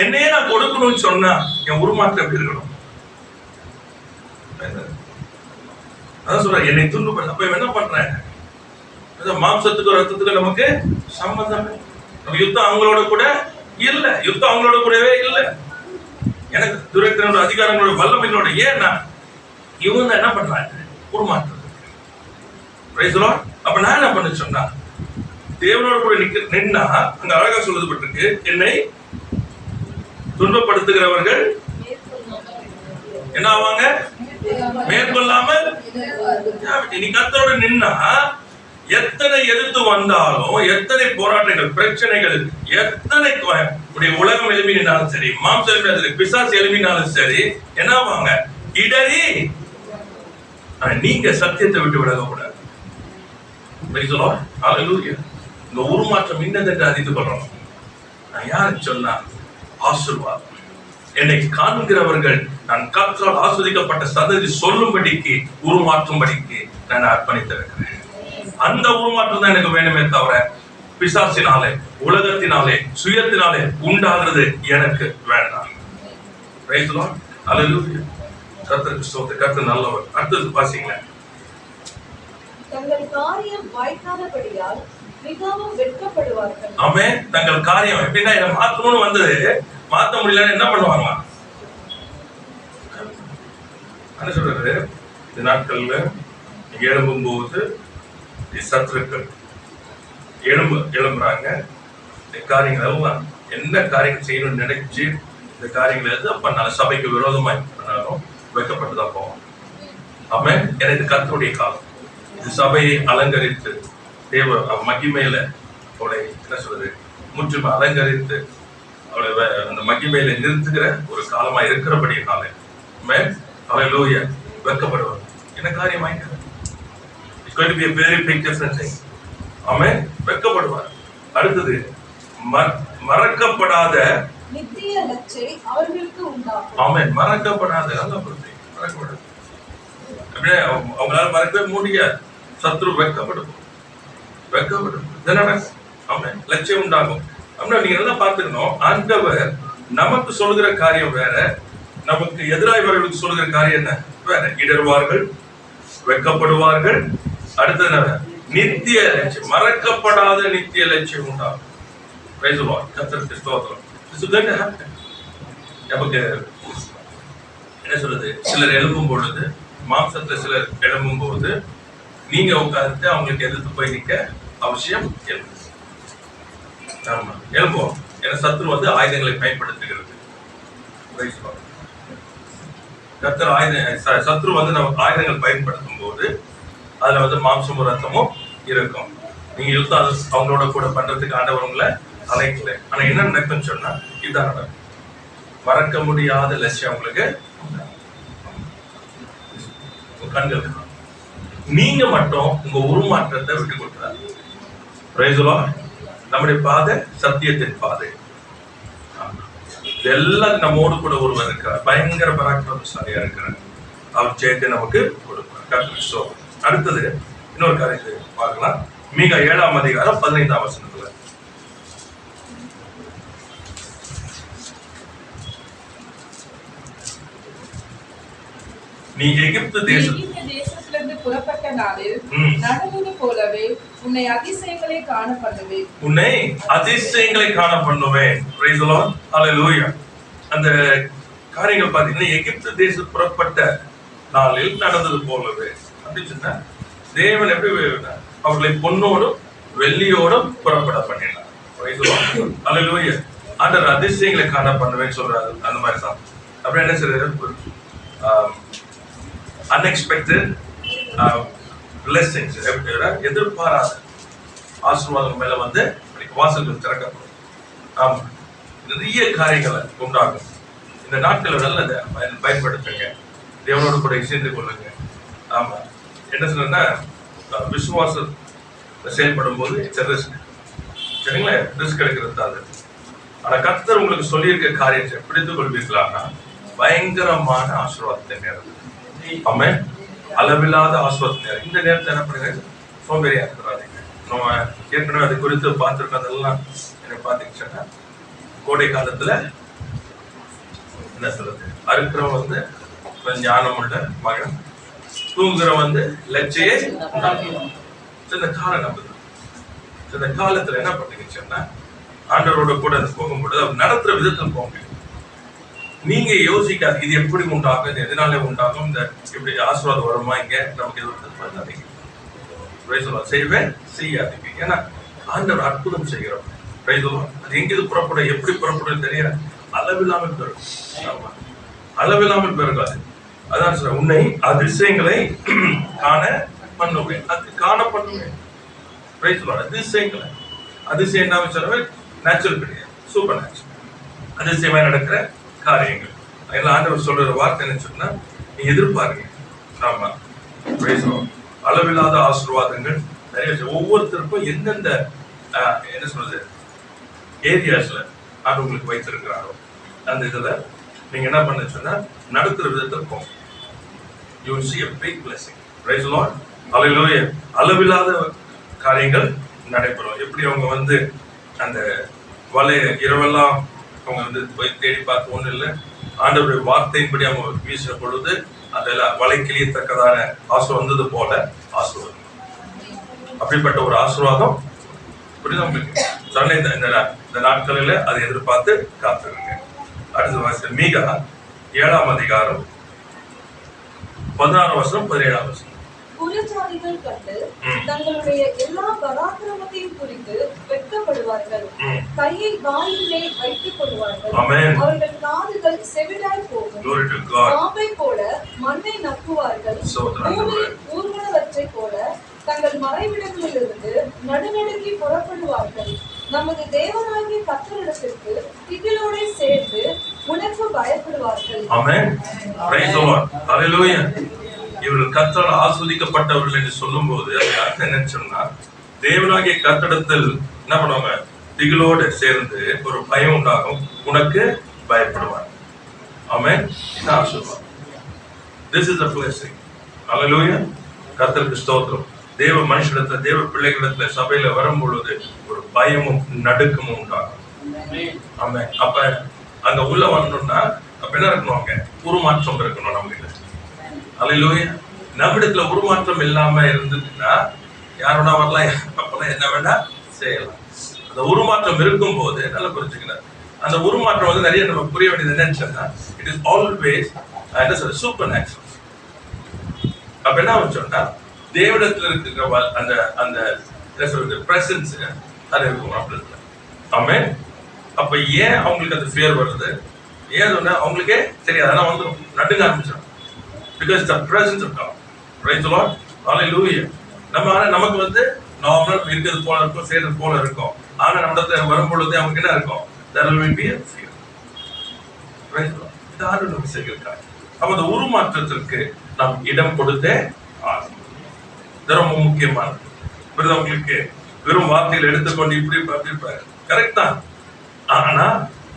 A: என்னையே நான் கொடுக்கணும்னு சொன்னா என் உருமாற்றம் எப்படி இருக்கணும்? அதான் சொல்றேன், என்னை துன்பப்பட. அப்ப என்ன பண்றேன்? மாம்சத்துக்கு ரத்தத்துக்கு நமக்கு சம்பந்தம். நம்ம யுத்தம் அவங்களோட கூட இல்ல, யுத்தம் அவங்களோட கூடவே இல்ல. எனக்கு துரைத்தினோட அதிகாரங்களோட வல்லமைகளோட. ஏன்னா இவங்க என்ன பண்றாங்க? உருமாற்றம். அப்ப நான் என்ன பண்ண சொன்னா, தேவனோட கூட நின்னா அங்க அழகா சொல்லப்பட்டிருக்கு, என்னை துன்பப்படுத்துகிறவர்கள் என்ன ஆவாங்க? மேற்கொள்ளாமல். நீ கர்த்தரோட நின்னா எத்தனை எதிர்த்து வந்தாலும், எத்தனை போராட்டங்கள், பிரச்சனைகள், எத்தனை உலகம் எழுப்பினாலும் சரி, மாம்சம் எழுப்பினாலும் சரி, பிசாசு எழுப்பினாலும் சரி, என்ன ஆவாங்க? இடறி. நீங்க சத்தியத்தை விட்டு விலக கூடாது. இந்த உருமாற்றம் இன்னதென்று அறிந்து கொள்ளணும். நான் யாருக்கு சொன்னா, ஆசீர்வாதம் என்னை காண்கிறவர்கள் நான் கர்த்தரால் ஆஸ்வதிக்கப்பட்ட சந்ததி சொல்லும்படிக்கு, உருமாற்றும்படிக்கு நான் அர்ப்பணித்திருக்கிறேன். அந்த உருமாற்றம் தான் எனக்கு வேணுமே தவிர பிசாசினாலே, உலகத்தினாலே, சுயத்தினாலே உண்டாகிறது எனக்கு வேண்டாம். கர்த்தருக்கு ஸ்தோத்திரம். கர்த்தர் நல்லவர். அடுத்தது வாசிங்களேன்.
B: தங்கள் காரியம் வாய்க்காதபடியால் மிகவும் வெட்கப்படுவார்கள்.
A: ஆமென். தங்கள் காரியம் எப்படின்னா, இதை மாத்தணும்னு வந்தது, மாத்த முடியலன்னு என்ன பண்ணுவாங்க? என்ன சொல்றது? இந்த நாட்கள்ல நீங்க எழும்பும் போது சத்துருக்கள் எழும்புறாங்க. இந்த காரியங்கள் எல்லாம் என்ன காரியங்கள் செய்யணும்னு நினைச்சு இந்த காரியங்கள் எது அப்ப நான் சபைக்கு விரோதமாய் பண்ணாலும் வைக்கப்பட்டுதான் போவோம். ஆமென். எனக்கு கர்த்தருடைய காலம். இது சபையை அலங்கரித்து தேவ மகிமையில அவளை என்ன சொல்றது, முற்றிலும் அலங்கரித்து அவளை அந்த மகிமையில நிறுத்துகிற ஒரு காலமா இருக்கிறபடி காலம். ஹல்லேலூயா. வெட்கப்படுவார். என்ன காரியம் ஆயிட்டாரு? It's going to be a very big different thing. ஆமென். வெட்கப்படுவார். அடுத்தது, மறக்கப்படாத
B: நித்திய லட்சை அவர்களுக்கு உண்டாகும்.
A: ஆமென். மறக்கப்படாத, நல்லா புரிஞ்சு, மறக்கப்படாது. அப்படியே அவங்களால மறக்கவே முடியாது. சத்ரு வெட்கப்படும். ஆமென். லட்சியம் உண்டாகும். அப்படின்னா நீங்க நல்லா பார்த்துக்கணும், ஆண்டவர் நமக்கு சொல்லுகிற காரியம் வேற, நமக்கு எதிராய்வர்களுக்கு சொல்லுகிற காரியம் என்ன வேற. இடர்வார்கள், வெட்கப்படுவார்கள். அடுத்தது நித்திய லட்சியம், மறக்கப்படாத நித்திய லட்சியம் உண்டாகும். கர்த்தருக்கு ஸ்தோத்திரம். நமக்கு என்ன சொல்றது, சிலர் எழும்பும் பொழுது, மாம்சத்துல சிலர் எழும்பும் போது நீங்க உட்கார்ந்து அவங்களுக்கு எதிர்த்து போய் நிக்க அவசியம் இல்லை. ஆமா, எழும்புவோம். ஏன்னா சத்ரு வந்து ஆயுதங்களை பயன்படுத்துகிறது. கர்த்தர் சத்ரு வந்து நம்ம ஆயுதங்கள் பயன்படுத்தும் போது அதுல வந்து மாம்சமும் ரத்தமும் இருக்கும். நீங்க யுத்தம் அவங்களோட கூட பண்றதுக்கு ஆண்டவர் உங்களை அழைக்கல. ஆனா என்ன நடக்கும்னு சொன்னா இதுதான் நடக்கும். மறக்க முடியாத லட்சியம் உங்களுக்கு கண்கள். நீங்க மட்டும் உங்க உருமாற்றத்தை விட்டு கொடுத்தாரு. நம்முடைய பாதை சத்தியத்தின் பாதை. எல்லாம் நம்மோடு கூட ஒருவர் இருக்கிறார், பயங்கர பராக்கிரமசாலியா இருக்கிறார். அவர் ஜெயத்தை நமக்கு கொடுப்பார். அடுத்தது இன்னொரு காரியத்தை பார்க்கலாம். மீகா 7ஆம் அதிகாரம் 15ஆம் வசனத்துல, நீ எகிப்து
C: தேசத்திலிருந்து புறப்பட்ட நாளில் நடந்தது போலவே உன்னை அதிசயங்களை காண பண்ணுவேன்.
A: உன்னை அதிசயங்களை காண பண்ணுவேன். Praise the Lord. Hallelujah. அந்த காரியங்கள் பார்த்தீங்கன்னா எகிப்து தேசம் புறப்பட்ட நாளில் நடந்தது போலவே அப்படின்னு சொன்னா, தேவன் எப்படி அவர்களை பொன்னோடும் வெள்ளியோடும் புறப்பட பண்ணினார். அல்லேலூயா. ஆண்டவர் அதிசயங்களை காண பண்ணுவேன்னு சொல்றாரு. அந்த மாதிரி தான். அப்புறம் என்ன சொல்றாரு? அன்எக்ஸ்பெக்டட் பிளெஸிங்ஸ், எதிர்பாராத ஆசீர்வாதம் மேல வந்து வாசல்கள் திறக்கப்படும். ஆமா, நிறைய காரியங்களை உண்டாகும். இந்த நாட்களை நல்லதை பயன்படுத்துங்க. தேவனோடு கூட இசைந்து கொள்ளுங்க. ஆமா, என்ன சொல்றேன்னா, விசுவாசம் செயல்படும் போது சரிங்களா, ரிஸ்க் எடுக்கிறது தான் அது. ஆனா கர்த்தர் உங்களுக்கு சொல்லியிருக்க காரியத்தை பிடித்துக் கொள்வீர்களானா பயங்கரமான ஆசீர்வாதத்தை நேரம். ஆமென். அளவில்லாத ஆசீர்வாதத்தை நேரம். இந்த நேரத்தை என்ன பண்ணுங்க, சோம்பேறியா இருக்கிறாதீங்க. நம்ம ஏற்கனவே அது குறித்து பார்த்துருக்கதெல்லாம் என்ன பார்த்தீங்கன்னா, கோடை காலத்துல என்ன சொல்றது, அறுக்கிறவன் வந்து ஞானம் உள்ள மகன், தூங்குறவன் வந்து லட்சையே இந்த காலம் நம்புது. இந்த காலத்துல என்ன பண்ணுங்கன்னா, ஆண்டவரோட கூட போகும்போது அவர் நடத்துற விதத்தில் போங்க. நீங்க யோசிக்காது இது எப்படி உண்டாகும், இது எதனால உண்டாகும், இந்த இப்படி ஆசீர்வாதம் வருமா, இங்க நமக்கு எதுவும் பண்ணாதீங்க, செய்யவே செய்யாதீங்க. ஏன்னா ஆண்டவர் அற்புதம் செய்கிறோம். அது எங்கிருந்து புறப்படும், எப்படி புறப்படும் தெரியல, அளவில்லாமல் பெருகும். அளவில்லாமல் பெருகாது. அதான் சொல்ற, உன்னை அதிசயங்களை காண பண்ணுவேன். அது காண பண்ணுவேன். அதிசயங்களை, அதிசயம் என்ன சொல்ற, நேச்சுரல் கிடையாது, சூப்பர் நேச்சுரல், அதிசயமா நடக்கிற காரியங்கள். அதெல்லாம் ஆண்டவர் சொல்ற வார்த்தை என்ன சொன்னா, நீ எதிர்பாருங்க. ஆமா, அளவில்லாத ஆசீர்வாதங்கள் நிறைய. ஒவ்வொருத்தருக்கும் எந்தெந்த என்ன சொல்றது ஏரியாஸ்ல அது உங்களுக்கு வைத்திருக்கிறாரோ அந்த இதுல நீங்க என்ன பண்ண சொன்னா, நடத்துற விதத்தில் போங்க. You will see a big blessing. Praise the Lord. Hallelujah. அளவில்லாத காரியங்கள் நடைபெறும். எப்படி அவங்க வந்து அந்த வலை இரவெல்லாம் அவங்க வந்து போய் தேடி பார்த்து ஒண்ணு இல்லை, ஆண்டவருடைய வார்த்தையின்படி அவங்க வீசின பொழுது அதெல்லாம் வலை கிளியத்தக்கதான ஆசீர்வாதம் வந்தது போல ஆசீர்வாதம். அப்படிப்பட்ட ஒரு ஆசீர்வாதம் புரியுது உங்களுக்கு. இந்த நாட்களில் அதை எதிர்பார்த்து காத்துருங்க. அடுத்த வாசல் மீகா 7ஆம் அதிகாரம் 16ஆம் வசனம் 17ஆம் வசனம்.
B: புறஜாதிகள் கண்டு தங்களுடைய எல்லா பராக்கிரமத்தையும் குறித்து வெட்கப்படுவார்கள். கையை வாயின் மேல் வைத்துக் கொள்வார்கள். அவர்கள் காதுகள் செவிடாய் போகும். பாம்பை போல மண்ணை நக்குவார்கள். ஊர்வனவற்றை போல தங்கள் மறைவிடங்களிலிருந்து நடுநடுங்கி புறப்படுவார்கள். நமது தேவனாகிய கர்த்தரிடத்திற்கு திகிலோட சேர்ந்து உனக்கு பயப்படுவார்கள்.
A: ஆமென். Praise the Lord. ஹalleluya. இவர்கள் கர்த்தரால் ஆசீர்வதிக்கப்பட்டவர்கள் என்று சொல்லும் போது அர்த்தம் என்ன சொன்னா, தேவனாகிய கர்த்தரிடத்தில் என்ன பண்ணுவாங்க, திகிலோடு சேர்ந்து ஒரு பயம் உண்டாகும், உனக்கு பயப்படுவார். ஆமென். இது ஆசீர்வாதம். This is a blessing. Hallelujah. கர்த்தருக்கு ஸ்தோத்திரம். தேவ மனுஷனிடத்துல, தேவ பிள்ளைகளிடத்துல சபையில வரும் பொழுது ஒரு பயமும் நடுக்கமும் உண்டாகும். ஆமென். அப்ப அங்க உள்ள வரணும்னா அப்ப என்ன இருக்கணும், அங்க உருமாற்றம் இருக்கணும் நம்ம கிட்ட. அல்லேலூயா. நம்மிடத்துல உருமாற்றம் இல்லாம இருந்துச்சுன்னா யாரோட வரலாம், அப்பெல்லாம் என்ன வேணா செய்யலாம். அந்த உருமாற்றம் இருக்கும் போது நல்லா புரிஞ்சுக்கலாம். அந்த உருமாற்றம் வந்து நிறைய நம்ம புரிய வேண்டியது என்னன்னு சொன்னா, இட் இஸ் ஆல்வேஸ் என்ன சொல்ற, சூப்பர் நேச்சுரல். அப்ப என்ன சொன்னா, தேவனிடத்துல இருக்கிற அந்த அந்த என்ன சொல்றது பிரசன்ஸ் அது இருக்கும் அப்படின்றது. ஆமென். அப்ப ஏன் அவங்களுக்கு அந்த ஃபியர் வருது, ஏன் சொன்னா அவங்களுக்கே தெரியாது, அதெல்லாம் வந்துடும், நடுங்க ஆரம்பிச்சிடும். Because the presence of God. Praise the Lord. Hallelujah. நமக்கு வந்து நார்மல் இருக்கிறது போல இருக்கும், செய்யறது போல இருக்கும். ஆனா நம்மள வரும் பொழுது அவங்களுக்கு என்ன இருக்கும், there will be a fear. Praise the Lord. இது ஆண்டவர் செய்கிறார். அப்ப அந்த உருமாற்றத்திற்கு நாம் இடம் கொடுத்தே ஆகும். இது ரொம்ப முக்கியமானது. உங்களுக்கு வெறும் வார்த்தைகள் எடுத்துக்கொண்டு இப்படி கரெக்ட் தான். ஆனா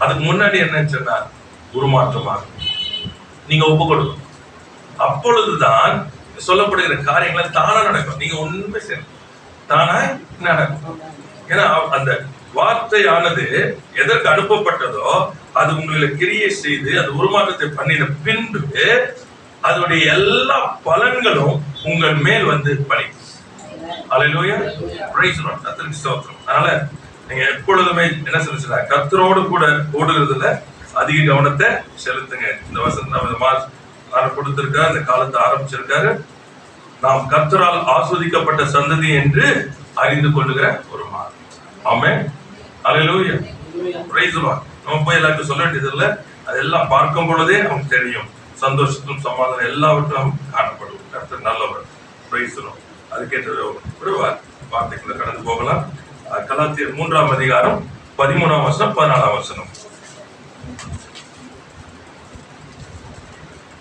A: அதுக்கு முன்னாடி என்ன சொன்னா, உருமாற்றமாக நீங்க ஒப்பு கொடுக்கணும். அப்பொழுதுதான் சொல்லப்படுகிற காரியங்கள் தானா நடக்கும். நீங்க ஒண்ணுமே செய்யணும், தானா நடக்கும். ஏன்னா அந்த வார்த்தையானது எதற்கு அனுப்பப்பட்டதோ அது உங்களை கிரியை செய்து அந்த உருமாற்றத்தை பண்ணின பின்பு அதனுடைய எல்லா பலன்களும் உங்கள் மேல் வந்து பலிக்கும். அல்லேலூயா. Praise the Lord. கர்த்தருக்கு ஸ்தோத்திரம். அதனால நீங்க எப்பொழுதுமே என்ன சொல்லுங்க, கர்த்தரோடு கூட ஓடுகிறதுல அதிக கவனத்தை செலுத்துங்க. இந்த வசனம் கொடுத்திருக்காரு, இந்த காலத்தை ஆரம்பிச்சிருக்காரு. நாம் கர்த்தரால் ஆஸ்வதிக்கப்பட்ட சந்ததி என்று அறிந்து கொள்ளுகிற ஒரு மாதம். ஆமென். அல்லேலூயா. Praise the Lord. நம்ம போய் எல்லாருக்கும் சொல்ல வேண்டியது இல்லை, அதெல்லாம் பார்க்கும் பொழுதே நமக்கு தெரியும். சந்தோஷத்தும் சமாதானம் எல்லாவற்றும் காணப்படும். கர்த்தர் நல்லவர். Price the Lord. அதுக்கேற்ற ஒரு வார்த்தைக்குள்ள கடந்து போகலாம். கலாத்தியர் 3ஆம் அதிகாரம் 13ஆம் வசனம் 14ஆம் வசனம்.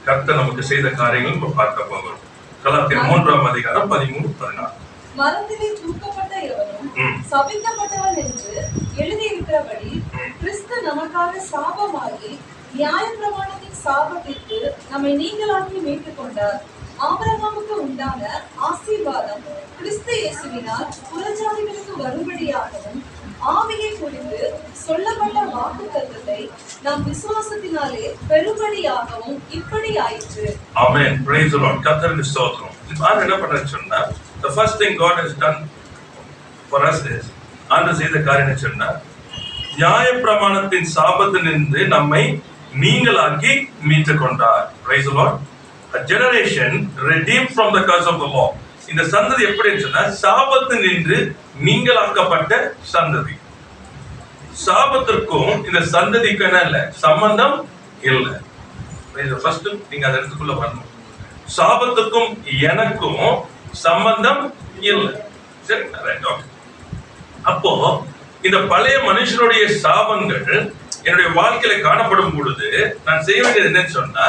A: கர்த்தர் நமக்கு செய்த காரியங்கள் இப்ப பார்க்க போகிறோம். கலாத்தியர் 3ஆம் அதிகாரம் 13, 14.
B: மரத்திலே தூக்கப்பட்ட எவனும் சபிக்கப்பட்டவன் என்று எழுதியிருக்கிறபடி கிறிஸ்து நமக்காக சாபமாகி நியாயப்பிரமாணத்தின் சாபத்திற்கு நம்மை நீங்களாக்கி மீட்டுக் கொண்டார். ஆபிரகாமுக்கு உண்டான ஆசீர்வாதம் கிறிஸ்து இயேசுவினால் புறஜாதிகளுக்கு வரும்படியாகவும் ஆவியை குறித்து சொல்லப்பட்ட வாக்குத்தத்தத்தை நாம் விசுவாசத்தினாலே பெரும்படியாகவும் இப்படி ஆயிற்று.
A: ஆமென். praise the Lord. கர்த்தருக்கு ஸ்தோத்திரம். நான் என்ன பண்றேன்னு சொன்னா, the first thing God has done for us is, ஆண்டவர் செய்த காரியம் என்ன சொன்னா, நியாயப்பிரமாணத்தின் சாபத்திலிருந்து நம்மை நீங்களாக்கி மீட்டுக் கொண்டார். praise the Lord. A generation redeemed from the curse of the law. இந்த சந்ததி எப்படி சொன்னா, சாபத்தினின்று நீங்களாக்கப்பட்ட சந்ததி. சாபத்திற்கும் இந்த சந்ததிக்கு என்ன இல்ல, சம்பந்தம் இல்லை. ஃபர்ஸ்ட் நீங்க அந்த இடத்துக்குள்ள வரணும். சாபத்துக்கும் எனக்கும் சம்பந்தம் இல்லை. சரி, அப்போ இந்த பழைய மனுஷனுடைய சாபங்கள் என்னுடைய வாழ்க்கையில காணப்படும் பொழுது நான் செய்ய வேண்டியது என்னன்னு சொன்னா,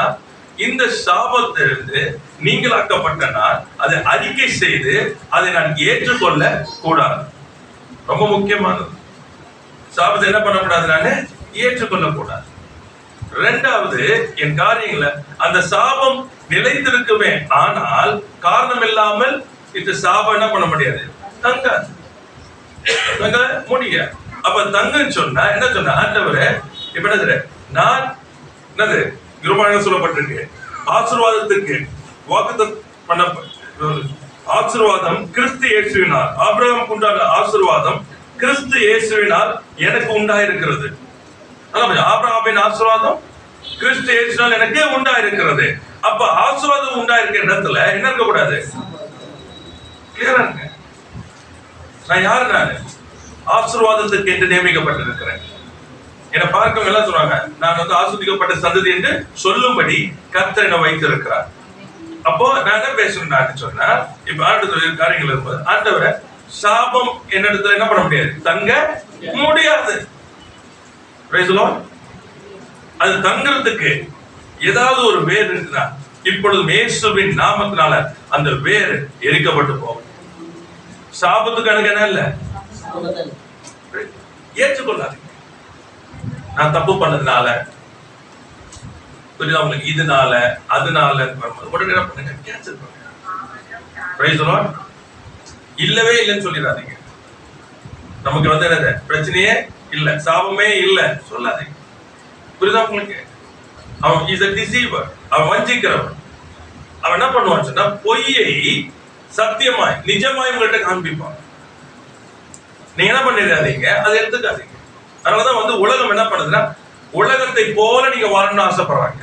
A: இந்த சாபத்திலிருந்து நீங்களாக்கப்பட்ட நான் அதை அறிக்கை செய்து அதை நான் ஏற்றுக்கொள்ள கூடாது. ரொம்ப முக்கியமானது. சாபத்தை என்ன பண்ணக்கூடாது, நான் ஏற்றுக்கொள்ள கூடாது. இரண்டாவது, என் காரியங்களை அந்த சாபம் நிலைத்திருக்குமே, ஆனால் காரணம் இல்லாமல் இந்த சாபம் என்ன பண்ண முடியாது, தங்க முடியாது. அப்ப தங்கன்னு சொன்னா என்ன சொன்ன, ஆண்டவரே இப்ப என்னது, நான் என்னது குருபாக சொல்லப்பட்டிருக்கு, ஆசீர்வாதத்துக்கு வாக்குத்தத்தம் பண்ண ஆசீர்வாதம் கிறிஸ்து இயேசுவினால், ஆபிரகாமுக்கு உண்டான ஆசீர்வாதம் கிறிஸ்து இயேசுவினால் எனக்கு உண்டாயிருக்கிறது. ஆபிரகாமின் ஆசீர்வாதம் கிறிஸ்து இயேசுவினால் எனக்கு உண்டாயிருக்கிறது. அப்ப ஆசீர்வாதம் உண்டாயிருக்கிற இடத்துல என்ன இருக்க கூடாது, கிளியரா இருங்க. நான் யாரு, நான் ஆசீர்வாதத்துக்கு என்று நியமிக்கப்பட்டிருக்கிறேன். என்னை பார்க்க எல்லாம் சொல்றாங்க, நான் வந்து ஆஸ்வதிக்கப்பட்ட சந்ததி என்று சொல்லும்படி கர்த்தர் என்னை வைத்திருக்கிறார். அப்போ நான் என்ன பேசுறேன் சொன்னா, இப்ப ஆண்டு காரியங்கள் இருக்கும்போது ஆண்டவரை சாபம் என்னிடத்துல என்ன பண்ண முடியாது, தங்க முடியாது. அது தங்குறதுக்கு ஏதாவது ஒரு வேர் இருக்குன்னா இப்பொழுது இயேசுவின் நாமத்தினால அந்த வேர் எரிக்கப்பட்டு போகும். சாபத்துக்கு எனக்கு என்ன இல்ல, ஏற்றுக்கொள்ளாது. நான் தப்பு பண்ணதுனால, புரியுதா உங்களுக்கு, இதனால அதனால உடனே என்ன பண்ணுங்க, கேன்சல் பண்ணுங்க. Price the Lord. இல்லவே இல்லைன்னு சொல்லிடாதீங்க. நமக்கு வந்து என்னது பிரச்சனையே இல்ல, சாபமே இல்ல சொல்லாதீங்க. புரியுதா உங்களுக்கு? அவன் இஸ் a deceiver, அவன் வஞ்சிக்கிறவன். அவன் என்ன பண்ணுவான்னு சொன்னா, பொய்யை சத்தியமாய் நிஜமாய் உங்கள்கிட்ட காண்பிப்பான். நீங்க என்ன பண்ணிடாதீங்க, அதை எடுத்துக்காதீங்க. அதனாலதான் வந்து உலகம் என்ன பண்ணுதுன்னா, உலகத்தை போல நீங்க வாழணும்னு ஆசைப்படுறாங்க.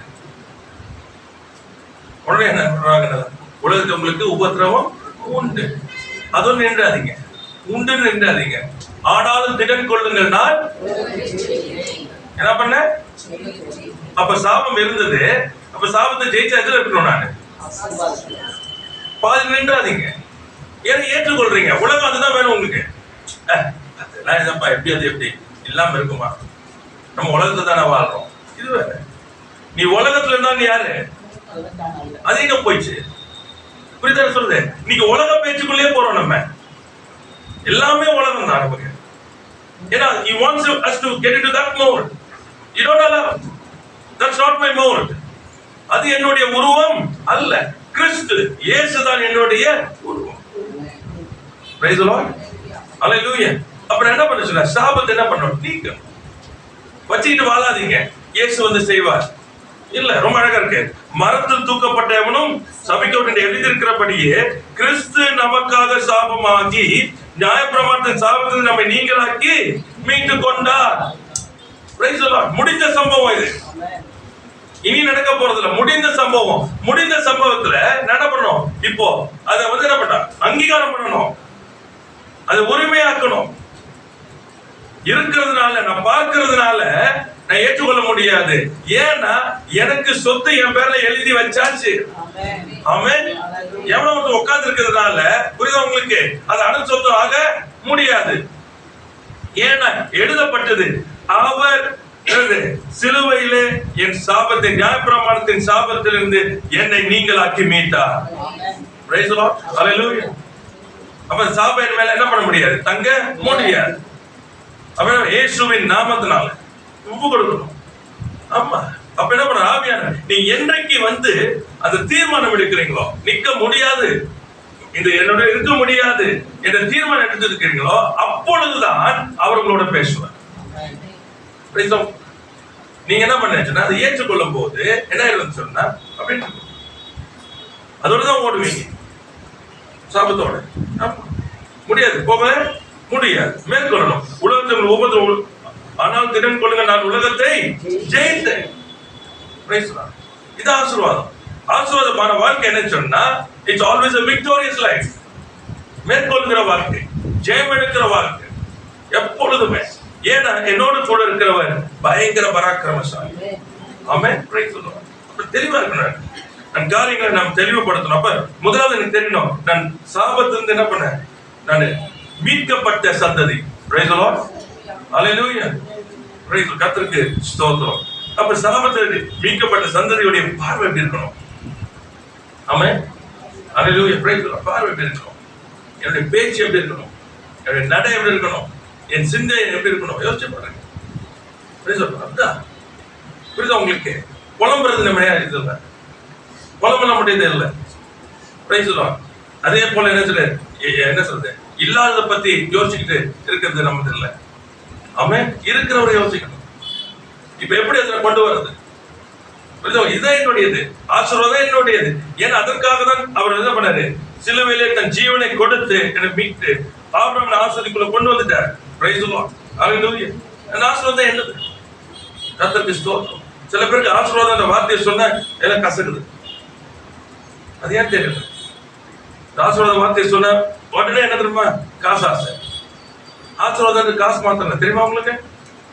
A: உடனே என்ன பண்றாங்க, உலகத்தை உங்களுக்கு உபத்திரவம் உண்டு, அதுவும் நின்றாதீங்க, உண்டு நின்றாதீங்க. ஆனாலும் திடன் கொள்ளுங்கள், நான் என்ன பண்ண. அப்ப சாபம் இருந்தது, அப்ப சாபத்தை ஜெயிச்சா எதுல இருக்கணும், நான் பாதி நின்றாதீங்க. ஏன்னா ஏற்றுக்கொள்றீங்க, உலகம் அதுதான் வேணும் உங்களுக்கு. எப்படி அது எப்படி இல்லாம இருக்குமா, நம்ம உலகத்தை தானே வாழ்றோம். இது வேற, நீ உலகத்துல இருந்தா நீ யாரு, அது எங்க போயிடுச்சு. புரியுதா சொல்றது? நீங்க உலக பேச்சுக்குள்ளே போறோம், நம்ம எல்லாமே உலகம் தான் நமக்கு. ஏன்னா he wants us to get into that mode. You don't allow. That's not my mode. அது என்னுடைய உருவம் அல்ல, கிறிஸ்து இயேசு தான் என்னுடைய உருவம். Praise the Lord. Hallelujah. அப்புறம் என்ன பண்ண சொல்ல, சாபத்தை என்ன பண்ணணும், நீங்க வச்சுக்கிட்டு வாழாதீங்க. இயேசு வந்து செய்வார். இல்ல, ரொம்ப அழகா இருக்கு. மரத்தில் தூக்கப்பட்டவனும் சபிக்கப்பட்ட எழுதியிருக்கிறபடியே கிறிஸ்து நமக்காக சாபமாகி நியாயப்பிரமாணத்தின் சாபத்தில் நம்மை நீங்களாக்கி மீட்டு கொண்டார். Praise the Lord. முடிந்த சம்பவம் இது, இனி நடக்க போறதுல முடிந்த சம்பவம். முடிந்த சம்பவத்துல என்ன பண்ணணும், இப்போ அதை வந்து என்ன பண்ண, அங்கீகாரம் பண்ணணும், அதை உரிமையாக்கணும். இருக்கிறதுனால, நான் பார்க்கிறதுனால நான் ஏற்றுக்கொள்ள முடியாது. ஏன்னா எனக்கு சொத்து என் பேர்ல எழுதி வச்சாச்சு. ஆமென். எவ்வளவு உட்கார்ந்து இருக்கிறதுனால, புரியுதா உங்களுக்கு, அது அனல் சொத்து ஆக முடியாது. ஏன்னா எழுதப்பட்டது, அவர் சிலுவையிலே என் சாபத்தை, நியாயப்பிரமாணத்தின் சாபத்திலிருந்து என்னை நீங்களாக்கி மீட்டார். Praise the Lord. Hallelujah. அப்ப சாபம் என் மேல என்ன பண்ண முடியாது, தங்க முடியாது. அப்ப இயேசுவின் நாமத்தினால ஒப்பு கொடுக்கணும். ஆமா. அப்ப என்ன பண்ண, ஆவியான நீ என்றைக்கு வந்து அந்த தீர்மானம் எடுக்கிறீங்களோ, நிக்க முடியாது, இது என்னோட இருக்க முடியாது என்ற தீர்மானம் எடுத்து இருக்கிறீங்களோ, அப்பொழுதுதான் அவர்களோட பேசுவார். நீங்க என்ன பண்ணீங்கன்னா அதை ஏற்றுக்கொள்ளும் போது என்ன ஆயிடும் சொன்னா, அப்படின்னு அதோடதான் ஓடுவீங்க. சாபத்தோட முடியாது, போக முடியாது. மேற்கொள்ளணும். உலகத்தில் ஒவ்வொரு, ஆனால் திறன் கொள்ளுங்க, நான் உலகத்தை ஜெயித்தேன். இது ஆசீர்வாதம். ஆசீர்வாதமான வாழ்க்கை என்ன சொன்னா, it's always a victorious life. மேற்கொள்கிற வாழ்க்கை, ஜெயம் எடுக்கிற வாழ்க்கை எப்பொழுதுமே. ஏன்னா என்னோட கூட இருக்கிறவர் பயங்கர பராக்கிரமசாலி. ஆமென். Praise the Lord. அப்ப தெளிவா இருக்கணும். நான் காரியங்களை நாம் தெளிவுபடுத்தணும். அப்ப முதலாவது எனக்கு தெரியணும், நான் சாபத்திலிருந்து என்ன பண்ணேன், நான் மீட்கப்பட்ட சந்ததி. Praise the Lord. ஹalleluya. பிரைஸ் கர்த்தருக்கு ஸ்தோத்திரம். அப்ப சாபத்திலிருந்து மீட்கப்பட்ட சந்ததியுடைய பார்வை எப்படி இருக்கணும்? ஆமென். ஹalleluya. Praise the Lord. பார்வை எப்படி இருக்கணும்? என்னுடைய பேச்சு எப்படி இருக்கணும்? என்னுடைய நடை எப்படி இருக்கணும்? என் சிந்தை எப்படி இருக்கணும்? யோசிச்சு பாருங்க. புரியுதா உங்களுக்கு? புலம்புறது நம்ம இல்லை, புலம்பல முடியது இல்லை. அதே போல என்ன சொல்றது, இல்லாததை பத்தி யோசிச்சுக்கிட்டு இருக்கிறது நமது இல்லை. அவன் இருக்கிறவரை யோசிக்கணும். இப்ப எப்படி அதுல கொண்டு வர்றது? இதான் என்னுடையது, ஆசீர்வாதம் என்னுடையது. ஏன்னா அதற்காக தான் அவர் என்ன பண்ணாரு, சிலுவையிலே தன் ஜீவனை கொடுத்து என்னை மீட்டு ஆபிரகாம் ஆசீர்வாதத்துக்குள்ள கொண்டு வந்துட்டார். Praise the Lord. ஹalleluya. அந்த ஆசீர்வாதம் என்னது? கர்த்தருக்கு ஸ்தோத்திரம். சில பேருக்கு ஆசீர்வாதம் என்ற வார்த்தையை சொன்னா எல்லாம் கசக்குது. அது ஏன் தெரியல? ஆசீர்வாத வார்த்தையை சொன்னா உடனே என்ன தெரியுமா, காசு ஆசை. ஆசீர்வாதம் காசு மாத்திரம் தெரியுமா உங்களுக்கு?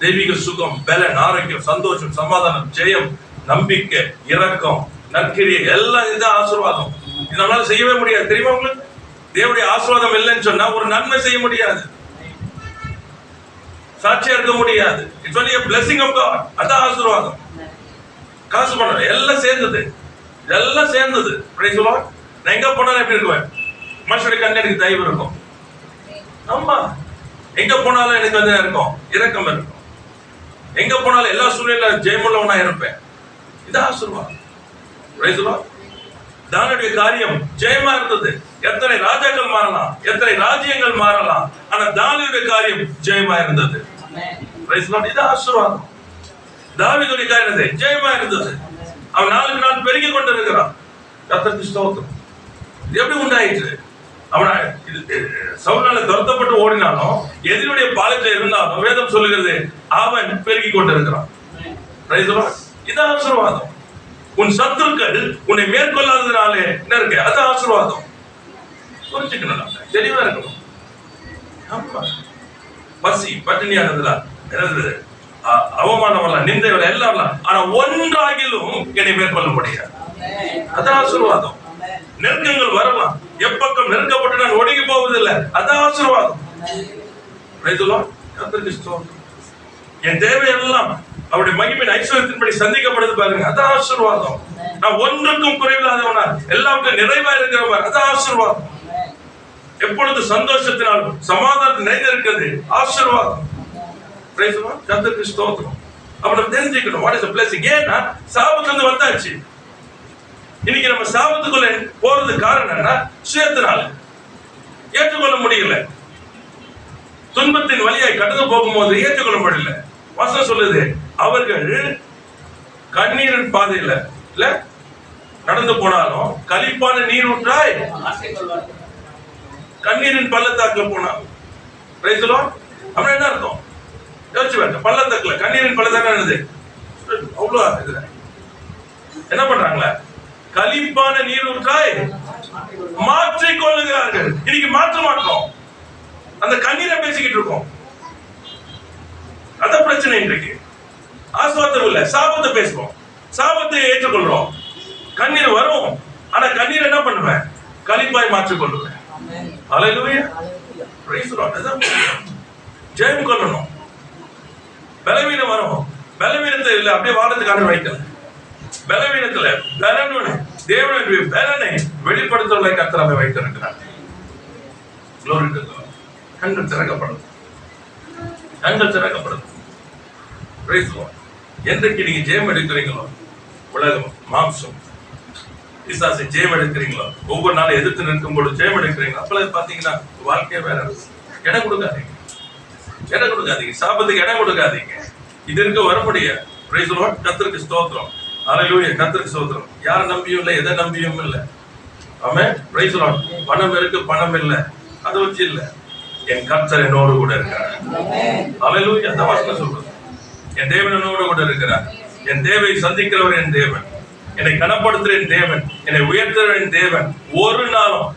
A: தெய்வீக சுகம், பலன், ஆரோக்கியம், சந்தோஷம், சமாதானம், ஜெயம், நம்பிக்கை, இரக்கம், நற்கிரியை எல்லாம் இதுதான் ஆசீர்வாதம். இது நம்மளால செய்யவே முடியாது. தெரியுமா உங்களுக்கு? தேவனுடைய ஆசீர்வாதம் இல்லைன்னு சொன்னா ஒரு நன்மை செய்ய முடியாது, சாட்சியா இருக்க முடியாது. It's only a blessing of God. அதான் ஆசீர்வாதம். காசு பணம் எல்லாம் சேர்ந்தது, எல்லாம் சேர்ந்தது. Price the Lord. நான் எங்க போனாலும் எப்படி இருக்குவேன், மனுஷனுடைய கண்ணில் எனக்கு தயவு இருக்கும். ஆமா, எங்க போனாலும் எனக்கு வந்து இருக்கும், இரக்கம் இருக்கும். எங்க போனாலும் எல்லா சூழ்நிலையில ஜெயமுள்ளவனா இருப்பேன். இது ஆசீர்வாதம். Price the Lord. தானுடைய காரியம் ஜெயமா இருந்தது. எத்தனை ராஜாக்கள் மாறலாம், எத்தனை ராஜ்யங்கள் மாறலாம், ஆனா தாவீதுடைய காரியம் ஜெயமா இருந்தது. Price the Lord. இது ஆசீர்வாதம். தாவீதுடைய காரியம் ஜெயமா இருந்தது. அவன் நாளுக்கு நாள் பெருகி கொண்டிருக்கிறான். கர்த்தருக்கு ஸ்தோத்திரம். எப்படி உண்டாயிற்று? அவன் சவுலால துரத்தப்பட்டு ஓடினாலும், எதிரியுடைய பாலத்தில் இருந்தாலும் வேதம் சொல்லுகிறது அவன் பெருகி கொண்டிருக்கிறான். Price the Lord. இது ஆசீர்வாதம். உன் சத்துருக்கள் உன்னை மேற்கொள்ளாததுனாலே என்ன இருக்கு, அது ஆசீர்வாதம். புரிஞ்சுக்கணும், தெளிவா இருக்கணும். ஆமா, பசி பட்டினியானதுல என்னது, அவமானம் வரலாம், நிந்தை வரலாம், எல்லாம் வரலாம், ஆனா ஒன்றாகிலும் என்னை மேற்கொள்ள முடியாது. அதான் ஆசீர்வாதம். நெருக்கங்கள் வரலாம், எப்பக்கம் நெருக்கப்பட்டு நான் ஒடுங்கி போவதில்லை, அதான் ஆசீர்வாதம். என் தேவையெல்லாம் அவருடைய மகிமையின் ஐஸ்வர்யத்தின்படி சந்திக்கப்படுது பாருங்க, அதான் ஆசீர்வாதம். நான் ஒன்றுக்கும் குறைவில்லாதவனா, எல்லாருக்கும் நிறைவா இருக்கிறவன், அதான் ஆசீர்வாதம். எப்பொழுது சந்தோஷத்தினாலும் சமாதானத்தில் நிறைந்திருக்கிறது, ஆசீர்வாதம். கர்த்தருக்கு ஸ்தோத்திரம். அப்ப நம்ம தெரிஞ்சுக்கணும் வாட் இஸ் a blessing. ஏன்னா சாபத்துல வந்தாச்சு. இன்னைக்கு நம்ம சாபத்துக்குள்ள போறது காரணம் என்ன? சுயத்தினால ஏற்றுக்கொள்ள முடியல. துன்பத்தின் வழியாய் கடந்து போகும்போது ஏற்றுக்கொள்ள முடியல. வசனம் சொல்லுது, அவர்கள் கண்ணீரின் பாதையில இல்ல நடந்து போனாலும் களிப்பான நீரூற்றாய் கண்ணீரின் பள்ளத்தாக்குல போனாலும். Price the Lord. அப்படி என்ன அர்த்தம்? யோசிச்சு பாருங்க. பள்ளத்தாக்குல கண்ணீரின் பள்ளத்தாக்கு என்னது? அவ்வளவு இதுல என்ன பண்றாங்களா? களிப்பான நீரூற்றாய் மாற்றிக் கொள்ளுகிறார்கள். இன்னைக்கு மாற்ற மாட்டோம், அந்த கண்ணீரை பேசிக்கிட்டு இருக்கோம். அதான் பிரச்சனை இன்றைக்கு. ஆசீர்வாதம் இல்ல, சாபத்தை பேசுவோம், சாபத்தை ஏற்றுக்கொள்றோம். கண்ணீர் வரும், ஆனா கண்ணீர் என்ன பண்ணுவேன்? களிப்பாய் மாற்றிக்கொள்ளுவேன். ஹல்லேலூயா, பிரைஸ் தி லார்ட். ஜெயம் கொள்ளணும். பலவீனம் வரும், பலவீனத்தை இல்ல அப்படியே வாதத்துக்கான வைக்கல. பலவீனத்துல பலனுடைய தேவனுடைய பலனை வெளிப்படுத்துவதை கர்த்தர் வைத்திருக்கிறார். Glory to God. கண்கள் திறக்கப்படும், கண்கள் திறக்கப்படும். Praise the Lord. என்றைக்கு நீங்க ஜெயம் எடுக்கிறீங்களோ, உலகம் மாம்சம் பிசாசை ஜெயம் எடுக்கிறீங்களோ, ஒவ்வொரு நாளும் எதிர்த்து நிற்கும் பொழுது ஜெயம் எடுக்கிறீங்களோ, அப்பெல்லாம் பாத்தீங்கன்னா வாழ்க்கையே வேற. இடம் கொடுக்காதீங்க, இடம் கொடுக்காதீங்க, சாபத்துக்கு இடம் கொடுக்காதீங்க. இது இருக்க வர முடியாது. Praise the Lord. கர்த்தருக்கு ஸ்தோத்திரம். ஹல்லேலூயா, கர்த்தருக்கு ஸ்தோத்திரம். யாரை நம்பியும் இல்லை, எதை நம்பியும் இல்லை. ஆமென். Praise the Lord. பணம் இருக்கு, பணம் இல்லை, அதை வச்சு இல்லை. என் கர்த்தர் என்னோடு கூட இருக்கிறார். ஹல்லேலூயா, அந்த வசனம் சொல்றது. என் தேவன் என்னோடு கூட இருக்கிறார். என் தேவை சந்திக்கிறவர் என் தேவன், என்னை கனப்படுத்துற என் தேவன், என்னை உயர்த்துற என் தேவன். ஒரு நாளும்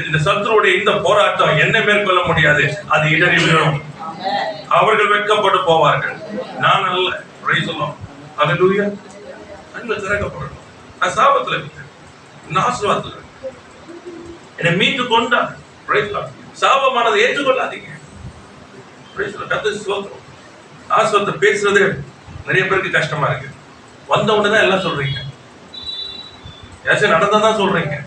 A: இந்த சத்துருடைய இந்த போராட்டம் என்னை மேற்கொள்ள முடியாது. அது இடறி விழும். அவர்கள் வெட்கப்பட்டு போவார்கள், நான் அல்ல. Praise the Lord. ஹல்லேலூயா. கண்கள் திறக்கப்படணும். நான் சாபத்துல இருக்கேன், நான் ஆசீர்வாதத்துல இருக்கேன். என்னை மீட்டு கொண்டார். Praise the Lord. சாபமானதை ஏற்றுக்கொள்ளாதீங்க. Praise the Lord. கர்த்தருக்கு ஸ்தோத்திரம். ஆசீர்வாதத்தை பேசுறதே நிறைய பேருக்கு கஷ்டமா இருக்கு. வந்த உடனே தான் எல்லாம் சொல்றீங்க, ஏதாச்சும் நடந்ததான் சொல்றீங்க.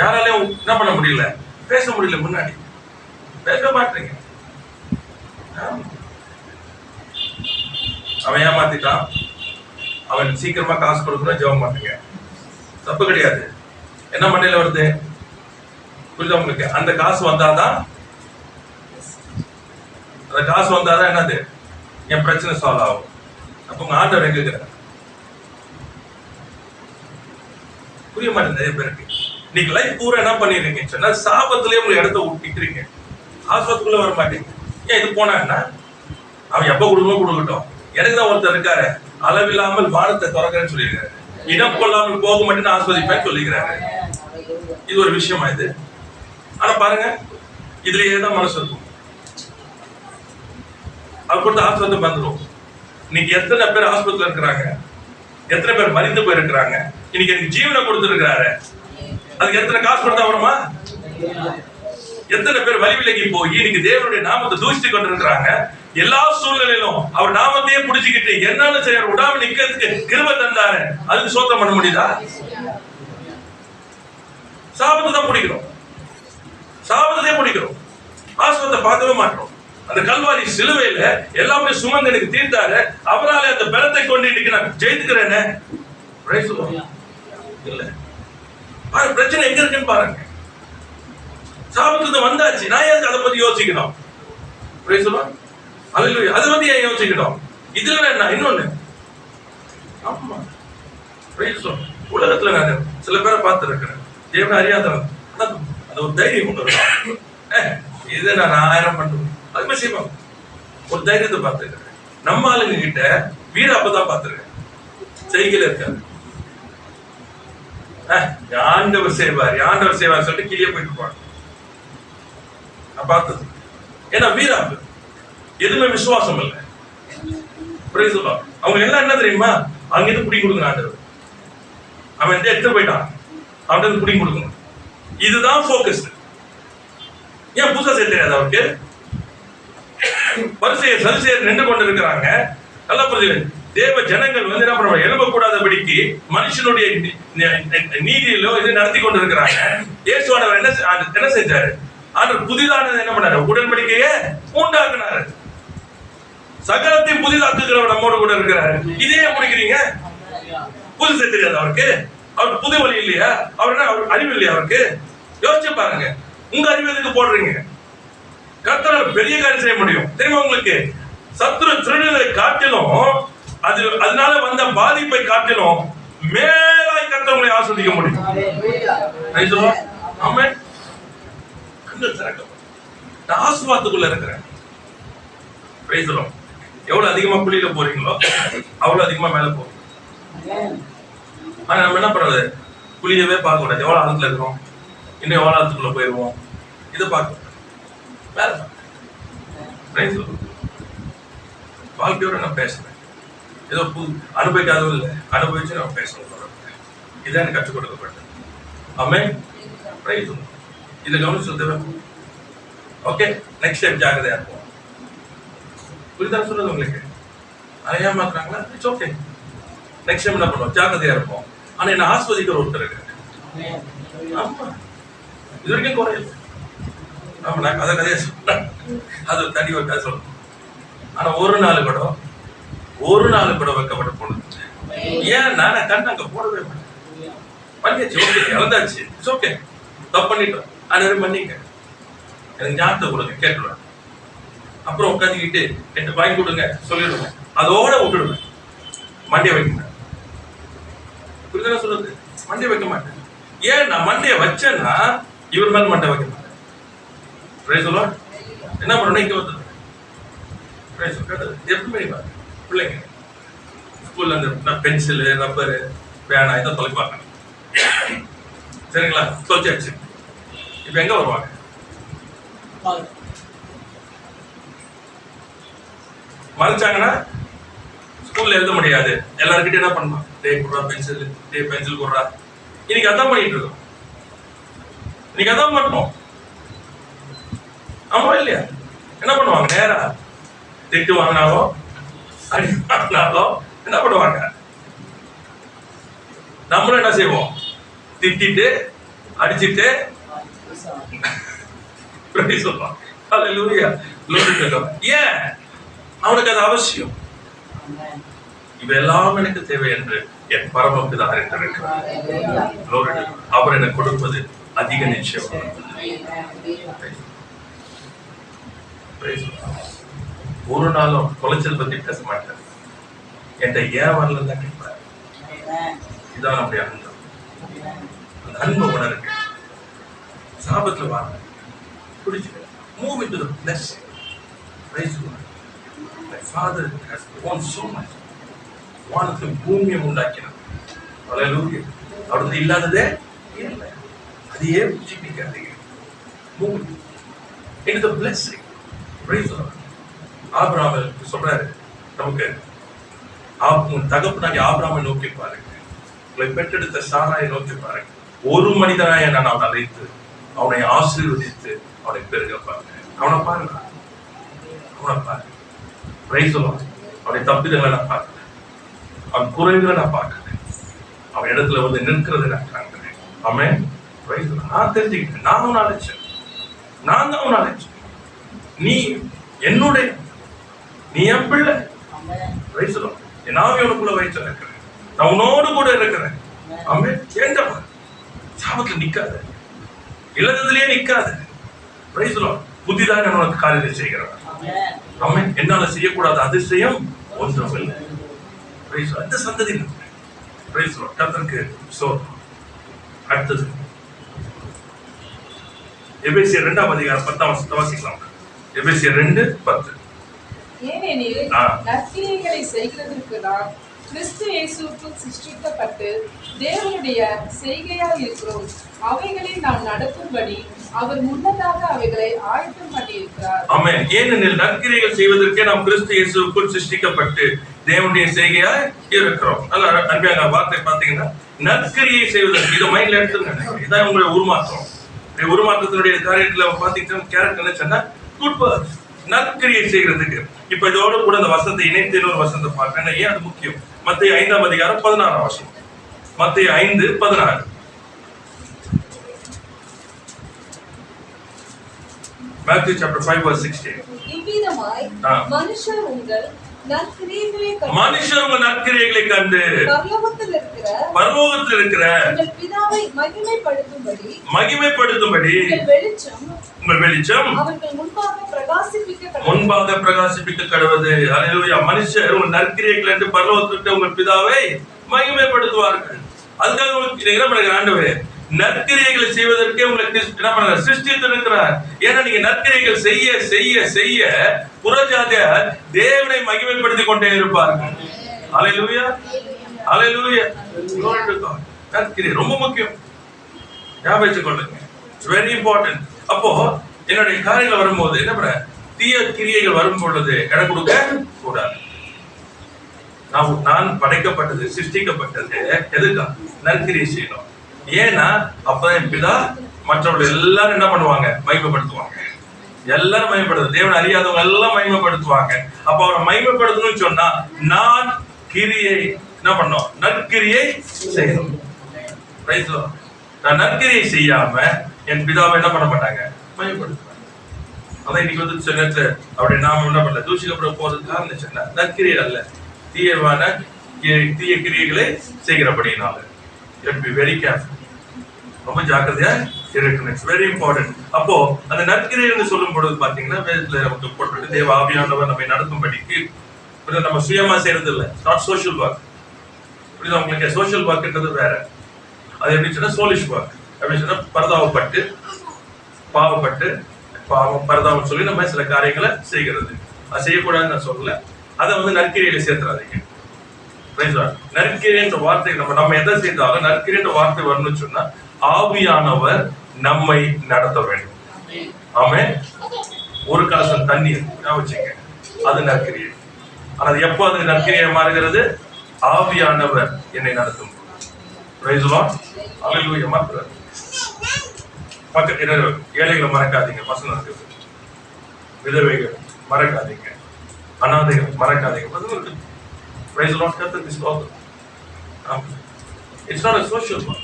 A: யாராலையும் என்ன பண்ண முடியல, பேச முடியல. முன்னாடி பேச மாட்டீங்க. அவன் ஏமாத்திட்டான், அவன் சீக்கிரமா காசு கொடுக்கணும், ஜெபம் மாட்டீங்க. தப்பு கிடையாது. என்ன மண்டையில வருது புரியுதா உங்களுக்கு? அந்த காசு வந்தாதான், அந்த காசு வந்தாதான் என்னது, என் பிரச்சனை சால்வ் ஆகும். அப்ப உங்க ஆண்டவர் எங்க இருக்கிறார்? புரிய மாட்டேன் நிறைய பேருக்கு. இன்னைக்கு லைஃப் பூரா என்ன பண்ணிடுறீங்க சொன்னா, சாபத்திலேயே உங்க இடத்த விட்டுறீங்க, ஆஸ்பத்திரிக்குள்ள வர மாட்டீங்க. ஏன் இது போனா என்ன, அவன் எப்ப கொடுக்கணும் கொடுக்கட்டும். எனக்கு தான் ஒருத்தர் இருக்காரு, அளவில்லாமல் வானத்தை திறக்கிறேன்னு சொல்லியிருக்காரு, இடம் கொள்ளாமல் போக மட்டும் ஆஸ்வதிப்பேன்னு சொல்லிக்கிறாரு. இது ஒரு விஷயமா இது? ஆனா பாருங்க, இதுலயே தான் மனசு இருக்கும். அவர் கொடுத்த ஆஸ்பத்திரி வந்துடும். இன்னைக்கு எத்தனை பேர் ஆஸ்பத்திரியில் இருக்கிறாங்க, எத்தனை பேர் மறிந்து போயிருக்கிறாங்க. இன்னைக்கு எனக்கு ஜீவனை கொடுத்துருக்கிறாரு, அதுக்கு எத்தனை காசு கொடுத்தா வருமா? எத்தனை பேர் வழி விலகி போய் இன்னைக்கு தேவனுடைய நாமத்தை தூஷித்து கொண்டிருக்கிறாங்க. எல்லா சூழ்நிலையிலும் அவர் நாமத்தையே புடிச்சுக்கிட்டு என்னால செய்ய விடாம நிக்கிறதுக்கு கிருபை தந்தாரு. அதுக்கு சோத்திரம் பண்ண முடியுதா? சாபத்தை தான் பிடிக்கிறோம், சாபத்தை பிடிக்கிறோம், ஆஸ்பத்திரத்தை பார்க்கவே மாட்டோம். அந்த கல்வாரி சிலுவையில எல்லாமே சுமந்து எனக்கு தீர்த்தாரு. அவரால் அந்த பலத்தை கொண்டு இன்னைக்கு நான் ஜெயித்துக்கிறேன்னு இல்ல. பிரச்சனை எங்க இருக்குன்னு பாருங்க. சாபத்துல வந்தாச்சு, நான் ஏன் அதை பத்தி யோசிக்கணும்? அதை பத்தி ஏன் யோசிக்கணும்? இதுல என்ன இன்னொன்னு, ஆமா உலகத்துல நான் சில பேரை பார்த்து இருக்கிறேன், தேவனை அறியாதவன். அது ஒரு தைரியம் கொண்டு வரும். இதை நான் 1000 பண்ணுவேன், அதுமே செய்வாங்க. ஒரு தைரியத்தை பார்த்துக்கிறேன். நம்ம ஆளுங்க கிட்ட வீர அப்பதான் பார்த்துருக்கேன், செய்கையில இருக்காரு. ஆண்டவர் செய்வார், ஆண்டவர் செய்வார் சொல்லிட்டு கீழே போயிட்டு இருப்பாங்க. நான் பார்த்தது. ஏன்னா வீராப்பு எதுவுமே விசுவாசம் இல்லை. அவங்க எல்லாம் என்ன தெரியுமா, அங்கிருந்து பிடி கொடுக்கணும் ஆண்டவர். அவன் எடுத்து போயிட்டான், அவன் பிடி கொடுக்கணும். இதுதான் போக்கஸ். ஏன் புதுசா செய்ய தெரியாது அவருக்கு? வரிசையை சரிசெய்ய நின்று கொண்டு இருக்கிறாங்க. நல்லா புரிஞ்சு, தேவ ஜனங்கள் வந்து என்ன பண்ணுவாங்க, எழுப்பக்கூடாதபடிக்கு மனுஷனுடைய நீதியிலோ இது நடத்தி கொண்டு இருக்கிறாங்க. இயேசுவானவர் என்ன செஞ்சாரு? ஆண்டவர் புதிதானது என்ன பண்ணாரு? உடன்படிக்கையே உண்டாக்குனாரு. சகலத்தையும் புதிதாக்குகிறவர் நம்மோடு கூட இருக்கிறாரு. இதே முடிக்கிறீங்க, புதுசு தெரியாது அவருக்கு. அவருக்கு புது வழி இல்லையா? அவர் என்ன, அவர் அறிவு இல்லையா அவருக்கு? யோசிச்சு பாருங்க. உங்க அறிவு எதுக்கு போடுறீங்க? கர்த்தரால் பெரிய காரியம் செய்ய முடியும் தெரியுமா உங்களுக்கு? சத்துரு திருடுதை காட்டிலும், அதனால வந்த பாதிப்பை காட்டிலும் மேலாய் கர்த்தர் உங்களை ஆஸ்வதிக்க முடியும். ஆமென். கண்கள் திறக்கப்படும். நான் ஆசீர்வாதத்துக்குள்ள இருக்கிறேன். பேசுறோம். எவ்வளவு அதிகமா குழியில போறீங்களோ அவ்வளவு அதிகமா மேல போகும். ஆனா நம்ம என்ன பண்றது, குழியவே பார்க்க கூடாது. எவ்வளவு ஆழத்துல இருக்கிறோம், இன்னும் எவ்வளவு ஆழத்துக்குள்ள போயிருவோம், இதை பார்க்க வேற. வாழ்க்கையோட நான் பேசுறேன். ஏதோ அனுபவிக்காதவும் இல்லை, அனுபவிச்சு நான் பேசணும். இதான் எனக்கு கற்றுக் கொடுக்கப்பட்டது. ஆமென். Praise the Lord. இதை கவனிச்சு தேவை. ஓகே, நெக்ஸ்ட் டைம் ஜாக்கிரதையா இருப்போம். புரியுதா சொல்றது உங்களுக்கு? அதை ஏமாத்துறாங்களா? It's okay. நெக்ஸ்ட் டைம் என்ன பண்ணுவோம்? ஜாக்கிரதையா இருப்போம். ஆனா என்ன ஆஸ்வதிக்கிற ஒருத்தர் இருக்காரு. ஆமா, இது வரைக்கும் குறையல. ஆமா, நான் கதையா சொல்றேன், அது தனி ஒரு கதை சொல்றேன். ஆனா ஒரு நாள் கூட வைக்கப்பட்டு போனது. ஏன் நான் கண்டு அங்க போடவே மாட்டேன். பண்ணியாச்சு, ஓகே, இறந்தாச்சு, இட்ஸ் ஓகே. தப்பு பண்ணிட்டோம், அனைவரும் மன்னிங்க, எனக்கு ஞாபகத்தை கொடுங்க, கேட்டுடுவேன். அப்புறம் உட்காந்துக்கிட்டு எனக்கு வாங்கி கொடுங்க சொல்லிடுவேன், அதோட விட்டுடுவேன். மண்டையை வைக்க மாட்டேன். புரியுதா சொல்றது? மண்டையை வைக்க மாட்டேன். ஏன் நான் மண்டையை வச்சேன்னா இவர் மேல மண்டை வைக்க மாட்டேன். என்ன பண்ணணும்? இங்க வந்து எப்படி பிள்ளைங்க ஸ்கூல்ல இருந்து பென்சில், ரப்பரு, பேனா இதை தொலைப்பாங்க. சரிங்களா? தொலைச்சாச்சு. இப்ப எங்க வருவாங்க? மறைச்சாங்கன்னா ஸ்கூல்ல எழுத முடியாது. எல்லாருக்கிட்டும் என்ன பண்ணுவாங்க? டே குடுறா பென்சில், டே பென்சில் குடுறா. இன்னைக்கு அதான் பண்ணிட்டு இருக்கோம். இன்னைக்கு அதான் பண்ணோம். ஆமா இல்லையா? என்ன பண்ணுவாங்க? நேரா திட்டு வாங்கினாலோ அடி வாங்கினாலோ என்ன பண்ணுவாங்க? நம்மளும் என்ன செய்வோம்? திட்டிட்டு அடிச்சுட்டு சொல்லுவான். ஏன்? அவனுக்கு அது அவசியம். இவெல்லாம் எனக்கு தேவை என்று என் பரமபிதா இருக்கிறார். அவர் எனக்கு கொடுப்பது அதிக நிச்சயம். ஒரு நாளும் குலைச்சல் பத்தி பேச மாட்டேன். என்கிட்ட ஏன் வரல தான் கேட்பாரு. இதான் நம்முடைய அன்பு. அந்த அன்பு உணர்வு சாபத்துல வாங்க பிடிச்சு move into the blessing. Praise God. My Father has won so much. வானத்தை பூமியை உண்டாக்கினார். ஹல்லேலூயா. அவருக்கு இல்லாததே இல்லை. அதையே பிடிச்சிக்காதீங்க. move into the blessing. Praise God. Abraham சொல்றாரு நமக்கு, தகப்பனாகிய ஆபிரகாமை நோக்கி பாருங்க, உங்களை பெற்றெடுத்த சாராயை நோக்கி பாருங்க. ஒரு மனிதனாய நான் அவனை அழைத்து அவனை ஆசீர்வதித்து அவனை பெருக பாருங்க. அவனை பாருங்க, பிரைஸ் தி லார்ட். அவனை தப்பிதங்களை நான் பார்க்கிறேன், அவன் குறைகளை நான் பார்க்கிறேன், அவன் இடத்துல வந்து நிற்கிறதை நான் காண்கிறேன். ஆமென். Praise the Lord. நான் தெரிஞ்சுக்கிட்டேன், நான் அவனை அழைச்சேன், நான் தான் அவனை அழைச்சேன். நீ என்னுடைய, நீ என் பிள்ளை. Price the Lord. என் ஆவி உனக்குள்ள வைத்து இருக்கிறேன், நான் உன்னோடு கூட இருக்கிறேன். ஆமென். ஏண்டா சாபத்துல நிக்காது, இழந்ததிலே நிக்காது. Price the Lord. புதிதாக நான் உனக்கு காரியத்தை செய்கிறேன். ஆமென். என்னால செய்யக்கூடாத அதிசயம் ஒன்றும் இல்லை. Price the Lord. அந்த சந்ததி பிரைஸ் தி லார்ட். கர்த்தருக்கு ஸ்தோத்திரம். அடுத்தது எபேசியர் 2:10 வாசிக்கலாம். எபேசியர் 2:10.
C: ஏனெனில் நற்கிரியைகளை செய்கிறதற்கு நாம் கிறிஸ்து இயேசுவுக்குள் சிருஷ்டிக்கப்பட்டு தேவனுடைய செய்கையாய் இருக்கிறோம். அவைகளை நாம் நடக்கும்படி அவர் முன்னதாக அவைகளை ஆயத்தம் பண்ணியிருக்கிறார். ஆமென். ஏனெனில் நற்கிரியைகள் செய்வதற்கே நாம் கிறிஸ்து இயேசுவுக்குள் சிருஷ்டிக்கப்பட்டு தேவனுடைய செய்கையாய் இருக்கிறோம். நல்ல அருமையான வார்த்தை. பாத்தீங்கன்னா நற்கிரியை செய்வதற்கு, இதை மைண்ட்ல எடுத்துங்க. இதான் உங்களுடைய உருமாற்றம். உருமாற்றத்தினுடைய காரியத்துல பாத்தீங்கன்னா கேரக்டர் என்ன சொன்னா குட் பர்ஸ், நற்கிரியை செய்கிறதுக்கு. இப்ப இதோட கூட அந்த வசனத்தை இணைத்து இன்னொரு வசனத்தை பார்க்கணும். ஏன் அது முக்கியம்? மத்தேயு 5:16. மத்தேயு 5:16. Matthew chapter 5:16.
B: இவ்விதமாய் மனுஷர் உங்கள் நற்கிரியைகளை கண்டு பரலோகத்தில் இருக்கிற உங்கள் பிதாவை மகிமைப்படுத்தும்படி உங்கள் வெளிச்சம் அவர்கள் முன்பாக பிரகாசிப்பிக்க கடவுது. ஹல்லேலூயா. மனுஷர் உங்கள் நற்கிரியைகள் என்று பரலோகத்தில் உங்கள் பிதாவை மகிமைப்படுத்துவார்கள். அதுக்காக உங்களுக்கு என்ன பண்ணுங்க? ஆண்டவரே, நற்கிரியைகளை செய்வதற்கே உங்களுக்கு என்ன பண்ண சிருஷ்டித்து இருக்கிறார். ஏன்னா நீங்க நற்கிரியைகள் செய்ய செய்ய செய்ய புறஜாதியார் தேவனை மகிமைப்படுத்திக் கொண்டே இருப்பார்கள். ஹல்லேலூயா, ஹல்லேலூயா. நற்கிரியை ரொம்ப முக்கியம், ஞாபகம் வச்சுக்கொள்ளுங்க. It's very important. அப்போ என்னுடைய காரியங்கள் வரும்போது என்ன பண்ண, தீய கிரியைகள் வரும் பொழுது இடம் கொடுக்க கூடாது.
A: நான் படைக்கப்பட்டது, சிருஷ்டிக்கப்பட்டது எதுக்கா? நற்கிரியை செய்யணும். ஏன்னா அப்பதான் என் பிதா மற்றவர்கள் எல்லாரும் என்ன பண்ணுவாங்க? மகிமைப்படுத்துவாங்க. எல்லாரும் மகிமைப்படுத்து, தேவன் அறியாதவங்க எல்லாம் மகிமைப்படுத்துவாங்க. அப்ப அவரை மகிமைப்படுத்தணும்னு சொன்னா நான் கிரியை என்ன பண்ணோம்? நற்கிரியை செய்யணும். நான் நற்கிரியை செய்யாம என் பிதாவை என்ன பண்ண மாட்டாங்க? மகிமைப்படுத்துவாங்க. அதான் இன்னைக்கு வந்து சில நேரத்துல அப்படி நாம என்ன பண்ணல, தூஷிக்கப்பட போறது காரணம் நற்கிரியை அல்ல, தீய கிரியைகளை செய்கிறபடினால. வெரி கேர்ஃபுல், ரொம்ப ஜாக்கிரதையா இருக்கணும். It's very important. அப்போ அந்த நற்கிரியை சொல்லும் பொழுது பாத்தீங்கன்னா வேதத்துல நமக்கு போட்டு தேவ ஆவியானவர் நம்மை நடத்தும்படிக்கு நம்ம சுயமா செய்யறது இல்லை. Not social work. புரியுதா உங்களுக்கு? சோஷியல் ஒர்க்ன்றது வேற. அது எப்படி சொன்னா சோலிஷ் ஒர்க். எப்படி சொன்னா பரதாவப்பட்டு பாவப்பட்டு பாவம் பரதாவம் சொல்லி நம்ம சில காரியங்களை செய்கிறது. அது செய்யக்கூடாதுன்னு நான் சொல்லல. அதை வந்து நற்கிரியில சேர்த்துறாதீங்க. நற்கிரின்ற வார்த்தை நம்ம எதை செய்தாலும் நற்கிரின்ற வார்த்தை வரணும்னு சொன்னா ஆவியானவர் நம்மை நடத்த வேண்டும். ஆமென். ஒரு கலசம் தண்ணீர் வச்சுங்க, அது நற்கிரியை. ஆனால் எப்போ அது நற்கிரியை மாறுகிறது? ஆவியானவர் என்னை நடத்தும். Praise the Lord. ஹல்லேலூயா. மாத்துறாரு. ஏழைகளை மறக்காதீங்க, வசனம் இருக்குது. விதவைகள் மறக்காதீங்க, அனாதைகள் மறக்காதீங்க. Praise the Lord. கர்த்தருக்கு ஸ்தோத்திரம். It's not a social work.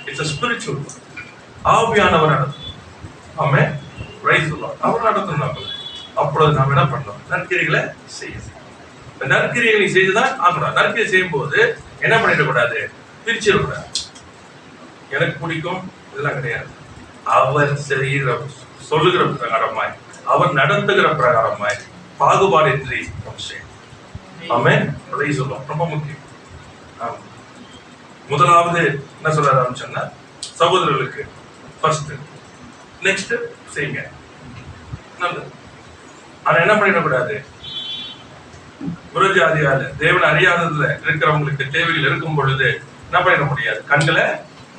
A: It's a spiritual work. ஆவியானவர் நடத்தும். ஆமென். Praise the Lord. அவர் நடத்தும். அப்பொழுது நாம் என்ன பண்ணோம்? நற்கிரிகளை செய்யணும். நற்கிரிகளை செய்துதான் ஆகணும். நற்கிரியை செய்யும் போது என்ன பண்ணிடக்கூடாது? பிரிச்சிடக்கூடாது. எனக்கு பிடிக்கும் இதெல்லாம் கிடையாது. அவர் செய்கிற சொல்லுகிற பிரகாரமாய், அவர் நடத்துகிற பிரகாரமாய் பாகுபாடின்றி செய்யும். ஆமென். Praise the Lord. ரொம்ப முக்கியம். முதலாவது என்ன சொல்ல ஆரம்பிச்சோம்னா சகோதரர்களுக்கு ஃபர்ஸ்ட், நெக்ஸ்ட் செய்யுங்க. நல்லது. ஆனா என்ன பண்ணிடக்கூடாது? புறஜாதியால தேவன் அறியாததுல இருக்கிறவங்களுக்கு தேவைகள் இருக்கும் பொழுது என்ன பண்ணிட முடியாது? கண்களை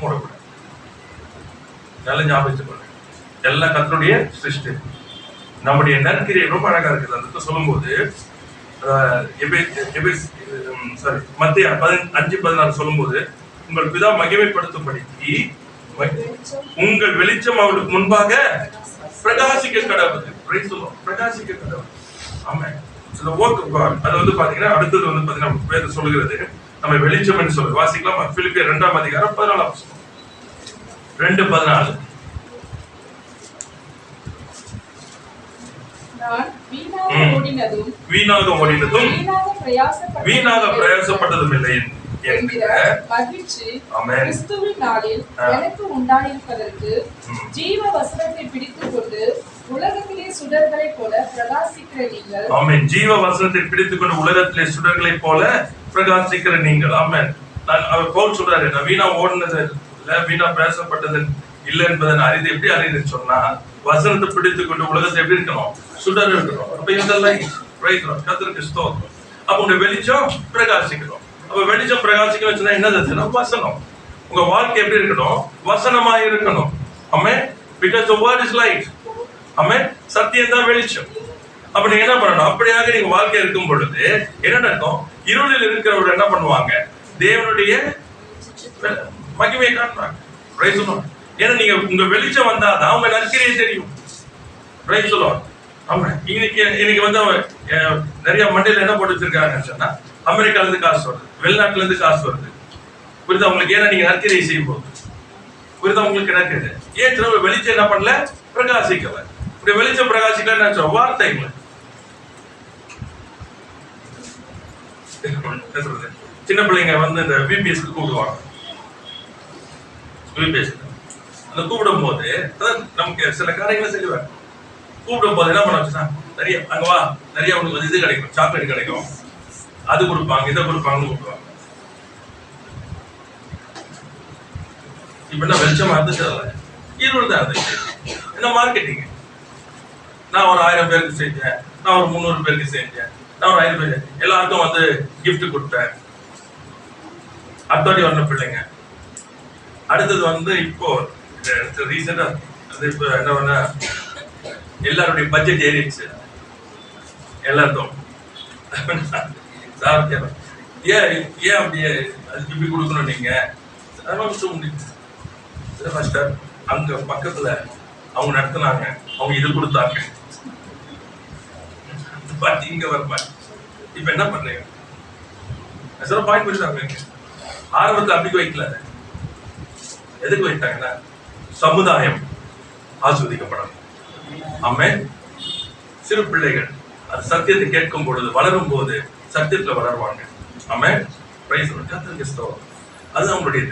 A: மூடக்கூடாது. நல்ல ஞாபகத்துக் கொள்ளுங்க. எல்லாம் கர்த்தருடைய சிருஷ்டி. நம்முடைய நற்கிரியை ரொம்ப அழகா இருக்குது. அந்த சொல்லும் போது மத்திய 5:14 சொல்லும் போது உங்கள் பிதா மகிமைப்படுத்தும்படிக்கு உங்கள் வெளிச்சம் அவருக்கு முன்பாக பிரகாசிக்க கடவுது. பிரகாசிக்க கடவுது. ஆமென். அது வந்து பாத்தீங்கன்னா அடுத்தது வந்து பாத்தீங்கன்னா வேதம் சொல்லுகிறது நம்ம வெளிச்சம் என்று சொல்லு. வாசிக்கலாம். பிலிப்பியர் 2ஆம் அதிகாரம் 14ஆம் வசனம். 2:14. வீணாக ஓடினதும் வீணாக பிரயாசப்பட்டதும் இல்லை என்கிற
C: மகிழ்ச்சி கிறிஸ்துவின் நாளில் எனக்கு உண்டாயிருப்பதற்கு ஜீவ வசனத்தை பிடித்துக் கொண்டு உலகத்திலே சுடர்களை போல பிரகாசிக்கிற நீங்கள்.
A: ஆமென். ஜீவ வசனத்தை பிடித்துக் கொண்டு உலகத்திலே சுடர்களை போல பிரகாசிக்கிற நீங்கள். ஆமென். அவர் பவுல் சொல்றாரு, நான் வீணா ஓடினது இல்ல, வீணா பிரயாசப்பட்டது இல்லை என்பதை அறிந்து எப்படி அறிந்துன்னு சொன்னா வசனத்தை பிடித்துக் கொண்டு உலகத்தை எப்படி இருக்கணும்? சுடர் இருக்கணும். அப்ப இதெல்லாம் கர்த்தருக்கு ஸ்தோத்திரம். அப்ப உங்க வெளிச்சம் பிரகாசிக்கணும். அப்ப வெளிச்சம் பிரகாசிக்கணும் சொன்னா என்னது? வசனம். உங்க வாழ்க்கை எப்படி இருக்கணும்? வசனமா இருக்கணும். ஆமென். Because the word is light. ஆமென். சத்தியம் தான் வெளிச்சம். அப்ப நீங்க என்ன பண்ணணும்? அப்படியாக நீங்க வாழ்க்கை இருக்கும் பொழுது என்ன நடக்கும்? இருளில் இருக்கிறவர்கள் என்ன பண்ணுவாங்க? தேவனுடைய மகிமையை காட்டுறாங்க. Price the Lord. ஏன்னா நீங்க உங்க வெளிச்சம் வந்தாதான் உங்க நற்கிரியை தெரியும். Price the Lord. ஆமாம். இன்னைக்கு வந்து நிறைய மண்டையில என்ன போட்டு வச்சிருக்காங்கன்னு சொன்னா அமெரிக்கால இருந்து காசு வருது, வெளிநாட்டுல இருந்து காசு வருது. புரியுதா உங்களுக்கு? ஏன்னா நீங்க நற்கிரியை செய்யும் போது புரியுதா உங்களுக்கு? நற்கிரி ஏன் திரும்ப வெளிச்சம் என்ன பண்ணல? பிரகாசிக்கல. இப்படி வெளிச்சம் பிரகாசிக்கல வார்த்தைகளை சின்ன பிள்ளைங்க வந்து இந்த விபிஎஸ்க்கு கூப்பிடுவாங்க. விபிஎஸ் அந்த கூப்பிடும் போது நமக்கு சில காரியங்களை செய்வாங்க. கூப்பிடும் போது என்ன பண்ண வச்சுன்னா நிறைய அங்க வா, நிறைய உங்களுக்கு இது கிடைக்கும், சாக்லேட் கிடைக்கும், அது கொடுப்பாங்க, இதை கொடுப்பாங்கன்னு கூப்பிடுவாங்க. இப்ப என்ன வெளிச்சமா இருந்துச்சு? இருள் தான் அது. என்ன மார்க்கெட்டிங்? நான் ஒரு 1000 பேருக்கு செஞ்சேன், நான் ஒரு 300 பேருக்கு செஞ்சேன், நான் ஒரு 5 பேர் எல்லாருக்கும் வந்து கிஃப்ட் கொடுத்தேன். அடுத்தவாட்டி வரணும் பிள்ளைங்க. அடுத்தது வந்து இப்போ ரீசெண்டா அது இப்போ என்ன பண்ண எல்லாருடைய பட்ஜெட் ஏறிடுச்சு. எல்லாருக்கும் சார் கேட்பேன், ஏன் அப்படியே அதுக்கு இப்படி கொடுக்கணும் நீங்க? மாஸ்டர் அங்க பக்கத்துல அவங்க நடத்துனாங்க, அவங்க இது கொடுத்தாங்க, இங்க வரமாட்டேன். இப்ப என்ன பண்றீங்க? சார் பாயிண்ட் பண்ணிட்டாங்க. ஆரம்பத்தில் அப்படி வைக்கல. எதுக்கு வைத்தாங்கன்னா சமுதாயம் ஆஸ்வதிக்கப்படணும். ஆமென். சிறு பிள்ளைகள் அது சத்தியத்தை கேட்கும் பொழுது வளரும் போது சத்தியத்துல வளருவாங்க. ஆமென். பிரைஸ் கர்த்தருக்கு ஸ்தோத்திரம். அது அவங்களுடைய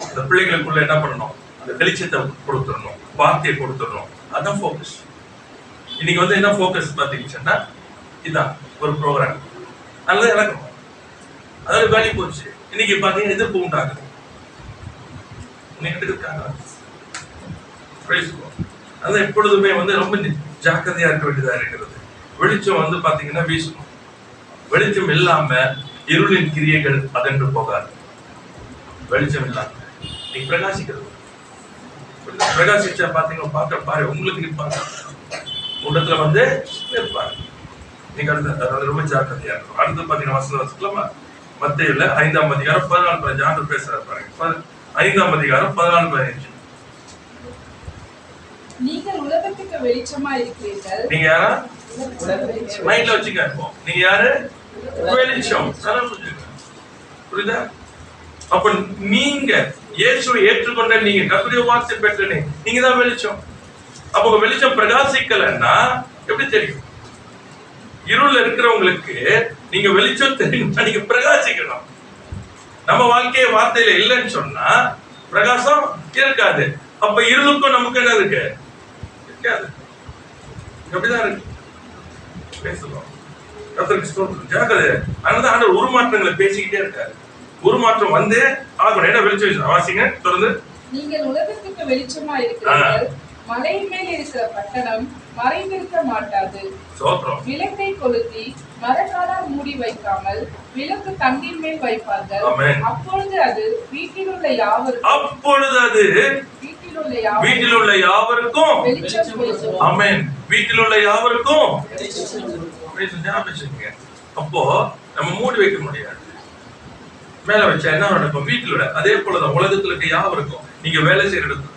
A: அந்த பிள்ளைகளுக்குள்ள என்ன பண்ணணும்? அந்த வெளிச்சத்தை கொடுத்துடணும், வார்த்தையை கொடுத்துடணும். அதான் ஃபோக்கஸ். இன்னைக்கு வந்து என்ன ஃபோக்கஸ் பார்த்தீங்கன்னா இதான் ஒரு ப்ரோக்ராம் நல்லது நடக்கும், அதாவது வேலை போச்சு. இன்னைக்கு பார்த்தீங்கன்னா எதிர்ப்பு உண்டாகுது. அதான் எப்பொழுதுமே வந்து ரொம்ப ஜாக்கிரதையா இருக்க வேண்டியதா இருக்கிறது. வெளிச்சம் வந்து பாத்தீங்கன்னா வீசணும். வெளிச்சம் இல்லாம இருளின் கிரியைகள் அகன்று போகாது. வெளிச்சம் இல்லாம நீ பிரகாசிக்கிறது. பிரகாசிச்சா பாத்தீங்கன்னா பார்க்க பாரு, உங்களுக்கு நிற்பாங்க, கூட்டத்துல வந்து நிற்பாங்க. நீங்க அடுத்து ரொம்ப ஜாக்கிரதையா இருக்கும். அடுத்து பாத்தீங்கன்னா வசனமா மத்தேயுல 5ஆம் அதிகாரம் 14 ஆண்டு பேசுறாரு பாருங்க. 5ஆம் அதிகாரம் 14-15.
C: நீங்கள் உலகத்துக்கு வெளிச்சமா இருக்கிறீர்கள்.
A: நீங்க யாரா? மைண்ட்ல வச்சுக்க. நீங்க யாரு? வெளிச்சம். புரியுதா? அப்ப நீங்க இயேசுவை ஏற்றுக்கொண்ட நீங்க, கர்த்தருடைய வார்த்தை பெற்ற நீங்க தான் வெளிச்சம். அப்ப உங்க வெளிச்சம் பிரகாசிக்கலன்னா எப்படி தெரியும்? இருள் இருக்கிறவங்களுக்கு நீங்க வெளிச்சம் தெரியும்னா நீங்க பிரகாசிக்கணும். நம்ம வாழ்க்கைய வார்த்தையில இல்லைன்னு சொன்னா பிரகாசம் இருக்காது. அப்ப இருளுக்கும் நமக்கு என்ன இருக்கு? இருக்காது. அப்படிதான் இருக்கு. பேசலாம். ஜாக்கிரதை. அதனால ஆண்டவர் உருமாற்றங்களை பேசிக்கிட்டே இருக்காரு. உருமாற்றம் வந்து ஆகணும். என்ன வெளிச்சம் வாசிங்க தொடர்ந்து.
C: நீங்கள் உலகத்துக்கு வெளிச்சமா இருக்கிறீர்கள். மலையின் மேல் இருக்கிற பட்டணம் மறைந்திருக்க மாட்டாது. விளக்கை கொளுத்தி மரக்காலால் மூடி வைக்காமல் விளக்கு தண்ணீர் மேல் வைப்பார்கள். அப்பொழுது அது வீட்டில் உள்ள யாவருக்கும் வெளிச்சம்.
A: ஆமென். வீட்டில் உள்ள யாவருக்கும். அப்போ நம்ம மூடி வைக்க முடியாது. மேல வச்சா என்ன நடக்கும்? வீட்டில் அதே போலதான் உலகத்துல இருக்க யாவருக்கும். நீங்க வேலை செய்யற இடத்துல,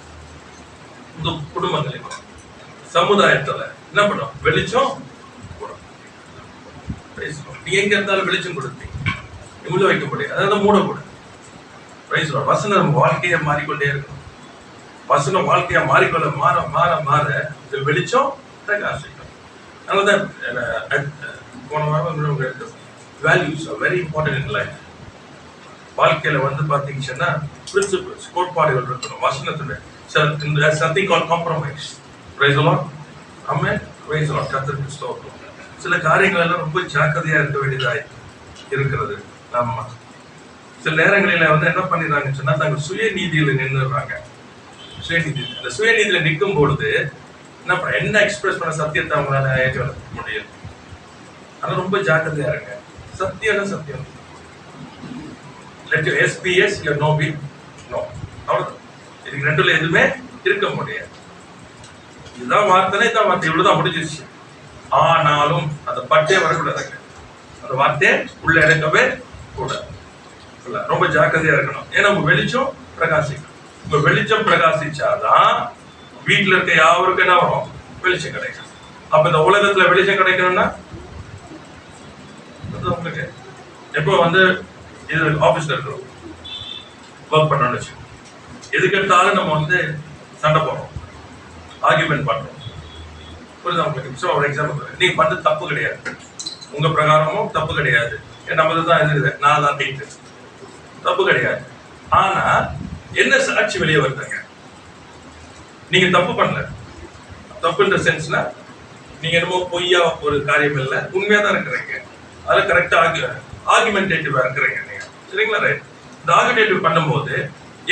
A: உங்க குடும்பங்களில், சமுதாயத்துல என்ன பண்ணும்? வெளிச்சம். நீ எங்க இருந்தாலும் வெளிச்சம் கொடுப்பீங்க. உள்ள வைக்க முடியாது, அதாவது மூடக்கூடாது. வசனம் வாழ்க்கையா மாறிக்கொண்டே இருக்கும். வசனம் வாழ்க்கையா மாறிக்கொள்ள மாற மாற மாற வெளிச்சம் பிரகாசிக்கும். அதனாலதான் போன வாரம் values are very important in life. வாழ்க்கையில வந்து பாத்தீங்கன்னா பிரின்சிபிள்ஸ், கோட்பாடுகள் இருக்கணும். வசனத்துல something called compromise. Praise the Lord. Amen. Praise the Lord. கர்த்தருக்கு ஸ்தோத்திரம். சில காரியங்கள் எல்லாம் ரொம்ப ஜாக்கிரதையா இருக்க வேண்டியதா இருக்கிறது. நம்ம சில நேரங்களில வந்து என்ன பண்ணிடுறாங்கன்னு சொன்னா தாங்க சுயநீதியில நின்றுடுறாங்க. சுயநீதி, அந்த சுயநீதியில நிற்கும் பொழுது என்ன எக்ஸ்பிரஸ் பண்ண சத்தியத்தை அவங்களால ஏற்க முடியும். ஆனா ரொம்ப ஜாக்கிரதையா இருங்க. சத்தியம் சத்தியம். Let your yes be yes, your no be no. அவ்வளவுதான். இதுக்கு ரெண்டுல எதுவுமே இருக்க முடியாது. இதுதான் வார்த்தை, இதான் வார்த்தை, இவ்வளவுதான் முடிஞ்சிருச்சு. ஆனாலும் அந்த பட்டே வரக்கூடாதுங்க. அந்த வார்த்தையை உள்ள எடுக்கவே கூடாது. ரொம்ப ஜாக்கிரதையா இருக்கணும். ஏன்னா உங்க வெளிச்சம் பிரகாசிக்கும். உங்க வெளிச்சம் பிரகாசிச்சாதான் வீட்டுல இருக்க யாருக்கும் என்ன வரும்? வெளிச்சம் கிடைக்கும். அப்ப இந்த உலகத்துல வெளிச்சம் கிடைக்கணும்னா உங்களுக்கு எப்போ வந்து இது ஆபீஸ்ல இருக்கிறோம், ஒர்க் பண்ணணும்னு வச்சுக்கோங்க. எதுக்கு எடுத்தாலும் நம்ம வந்து சண்டை போடுறோம், ஆர்கியூமெண்ட் பண்றோம். புரியுதா உங்களுக்கு? ஒரு எக்ஸாம்பிள், நீங்க பண்ணது தப்பு கிடையாது, உங்க பிரகாரமும் தப்பு கிடையாது, நம்ம தான் இருக்குது, நான் தான் நீட்டு, தப்பு கிடையாது. ஆனா என்ன சாட்சி வெளியே வருதுங்க? நீங்க தப்பு பண்ணல. தப்புன்ற சென்ஸ்ல நீங்க என்னமோ பொய்யா ஒரு காரியம் இல்லை, உண்மையா தான் இருக்கிறீங்க. அதில் கரெக்டா ஆர்குமெண்டேட்டிவா இருக்கிறீங்க நீங்க, சரிங்களா? ரைட். இந்த ஆர்குமெண்டேட்டிவ் பண்ணும்போது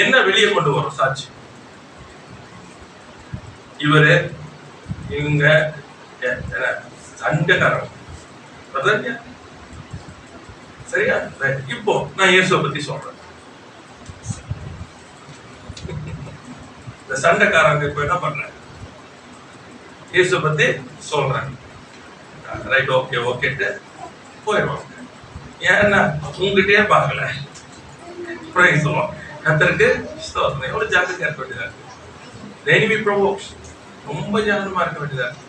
A: என்ன வெளியே கொண்டு வரும் சாட்சி? இவரு இவங்க சண்டைக்காரங்க, சரியா? இப்போ நான் இயேசுவை பத்தி சொல்றேன். இந்த சண்டைக்காரங்க இப்ப என்ன பண்றேன்? இயேசுவை பத்தி சொல்றேன். ரைட், ஓகே ஓகேட்டு போயிடுவாங்க. ஏன்னா உங்ககிட்டயே பார்க்கல. Praise the Lord. கர்த்தருக்கு ஸ்தோத்திரம். எவ்வளவு ஜாக்கிரதையா இருக்க வேண்டியதா இருக்கு. The enemy provokes. ரொம்ப ஜாக்கிரமா இருக்க வேண்டியதா இருக்கு.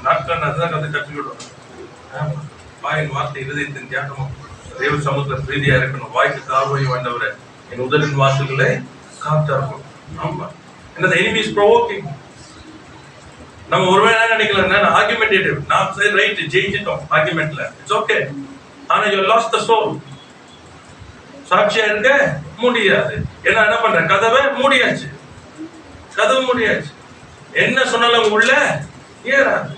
A: நாட்கள் அதுதான் கத்து கற்றுக்கிட்டோம். வாயின் வார்த்தை இருதயத்தின் தியானமும் தேவ சமூகத்துல பிரீதியா இருக்கணும். வாய்க்கு தாழ்வை வேண்டவரை என் உதலின் வாசல்களை காத்தாக்கும். ஆமா, என்ன the enemy is provoking. நம்ம ஒருவேளை என்ன நினைக்கலாம், நான் ஆர்குமெண்டேட்டிவ், நான் சரி ரைட் ஜெயிச்சிட்டோம் ஆர்குமெண்ட்ல, இட்ஸ் ஓகே. ஆனா யூ லாஸ்ட் தி சோல். சாட்சியா இருக்க முடியாது. ஏன்னா என்ன பண்ற, கதவை மூடியாச்சு, கதவு மூடியாச்சு. என்ன சொன்னாலும் உள்ள ஏறாது.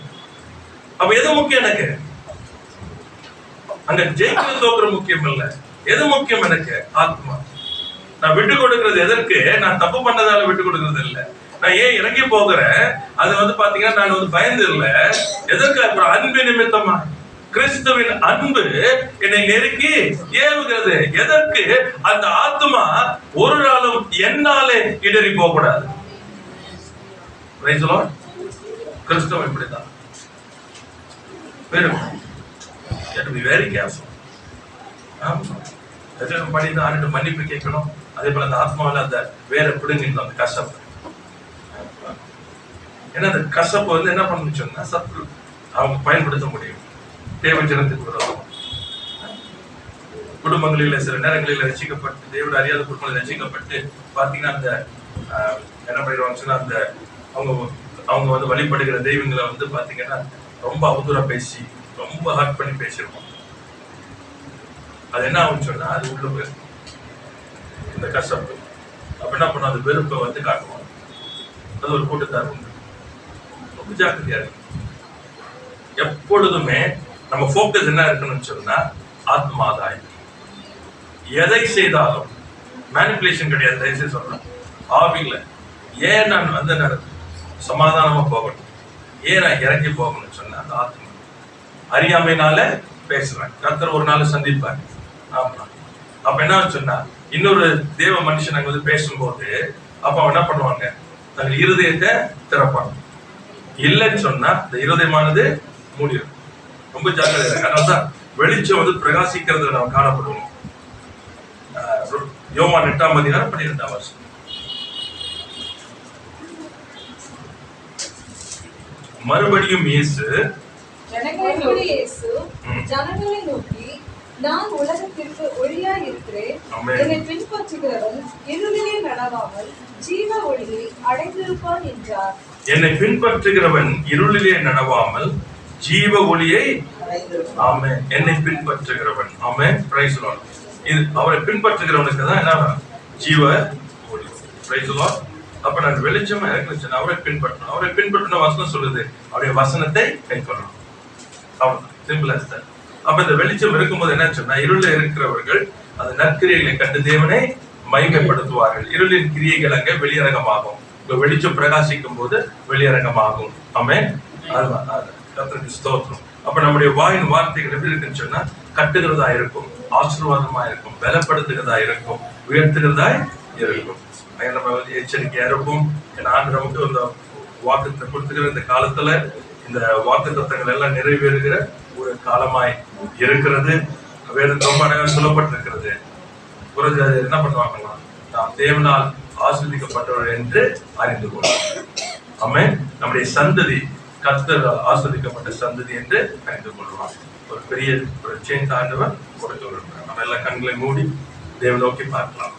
A: அப்ப எது முக்கியம் எனக்கு? அங்க ஜெயிக்கிறது தோக்குற முக்கியம் இல்ல. எது முக்கியம் எனக்கு? ஆத்மா. நான் விட்டு கொடுக்கிறது எதற்கு? நான் தப்பு பண்ணதால விட்டு கொடுக்கிறது இல்ல. நான் ஏன் இறங்கி போகிறேன், அது பாத்தீங்கன்னா நான் பயந்து இல்ல. எதற்கு? அப்புறம் அன்பு நிமித்தமா. கிறிஸ்துவின் அன்பு என்னை நெருக்கி ஏவுகிறது. எதற்கு? அந்த ஆத்மா ஒரு நாளும் என்னாலே இடறி போக கூடாது. கிறிஸ்தவம் இப்படிதான். Very careful. பண்ணிட்டு மன்னிப்பு கேட்கணும். அதே போல அந்த ஆத்மாவில அந்த வேற பிடுங்கிடணும் அந்த கசப்பு. ஏன்னா அந்த கசப்பு என்ன பண்ணுச்சுன்னா சத்து அவங்க பயன்படுத்த முடியும். தேவஜனத்துக்கு விரோதம். குடும்பங்களில் சில நேரங்களில் ரசிக்கப்பட்டு, தேவன் அறியாத குடும்பங்கள் ரசிக்கப்பட்டு பாத்தீங்கன்னா அந்த என்ன பண்ணிடுவாங்க, அந்த அவங்க வழிபடுகிற தெய்வங்களை பாத்தீங்கன்னா ரொம்ப அவதூறா பேசி, ரொம்ப ஹர்ட் பண்ணி பேசிருக்கோம். அது என்ன ஆகும்னு சொன்னா அது உள்ள போயிருக்கும் இந்த கசப்பு. அப்ப என்ன பண்ணும், அது வெறுப்பை காட்டுவோம். அது ஒரு கூட்டத்தார் உண்டு. ரொம்ப ஜாக்கிரதையா இருக்கு. எப்பொழுதுமே நம்ம போக்கஸ் என்ன இருக்குன்னு சொன்னா ஆத்மாதாயம். எதை செய்தாலும் மேனிபுலேஷன் கிடையாது. தயவுசெய்து சொல்றேன், ஆவில ஏன் நான் சமாதானமா போகணும், ஏன் நான் இறங்கி போகணும்னு சொன்னா அந்த ஆத்மா அறியாமைனால பேசுறேன். கர்த்தர் ஒரு நாள் சந்திப்பார். ஆமா, அப்ப என்ன சொன்னா இன்னொரு தேவ மனுஷன் அங்க பேசும்போது அப்ப அவன் என்ன பண்ணுவாங்க, தங்கள் இருதயத்தை திறப்பாங்க. இல்லைன்னு சொன்னா இந்த இருதயமானது மூடிடும். ரொம்ப ஜாக்கிரதை. அதனால்தான் வெளிச்சம் பிரகாசிக்கிறது நாம் காணப்படுவோம். யோவான் 8:12 மறுபடியும் இயேசு
B: ஜனங்களை நோக்கி, நான் உலகத்திற்கு ஒளியாய் இருக்கிறேன். என்னை பின்பற்றுகிறவன் இருளிலே நடவாமல் ஜீவ ஒளியை அடைந்திருப்பான் என்றார்.
A: என்னை பின்பற்றுகிறவன் இருளிலே நடவாமல் ஜீவ ஒளியை, ஆமென், என்னை பின்பற்றுகிறவன், ஆமென், பிரைஸ் தி லார்ட். இது அவரை பின்பற்றுகிறவனுக்கு தான் என்ன, ஜீவ ஒளி. Price the Lord. அப்ப நான் வெளிச்சமா இருக்கணும், அவரை பின்பற்றணும். அவரை பின்பற்றின வசனம் சொல்லுது, அவருடைய வசனத்தை கைக்கொள்ளணும். அவ்வளவு சிம்பிள் as that. அப்ப இந்த வெளிச்சம் இருக்கும்போது என்ன சொன்னா, இருளில் இருக்கிறவர்கள் அந்த நற்கிரியைகளை கண்டு தேவனை மகிமைப்படுத்துவார்கள். இருளின் கிரியைகள் அங்கே வெளியரங்கமாகும். வெளிச்சம் பிரகாசிக்கும் போது வெளியரங்கமாகும். ஆமென். கர்த்தருக்கு ஸ்தோத்திரம். அப்ப நம்முடைய வாயின் வார்த்தைகள் எப்படி இருக்குன்னு சொன்னா கட்டுகிறதா இருக்கும், ஆசீர்வாதமா இருக்கும், பலப்படுத்துகிறதா இருக்கும், உயர்த்துகிறதா இருக்கும். நம்ம எச்சரிக்கையா இருக்கும். நான் நமக்கு இந்த வாக்குத்தை கொடுத்துக்கிற இந்த காலத்துல இந்த வாக்கு தத்தங்கள் எல்லாம் நிறைவேறுகிற ஒரு காலமாய் இருக்கிறது. வேதம் ரொம்ப அழகாக சொல்லப்பட்டிருக்கிறது. என்ன பண்ணுவாங்களா, நாம் தேவனால் ஆஸ்வதிக்கப்பட்டவர்கள் என்று அறிந்து கொள்வோம். ஆமென். நம்முடைய சந்ததி கர்த்தர் ஆஸ்வதிக்கப்பட்ட சந்ததி என்று அறிந்து கொள்வார். ஒரு பெரிய ஒரு சேஞ்ச் ஆண்டவர் கொடுக்க விரும்புகிறார். நம்ம எல்லாம் கண்களை மூடி தேவ நோக்கி பார்க்கலாம்.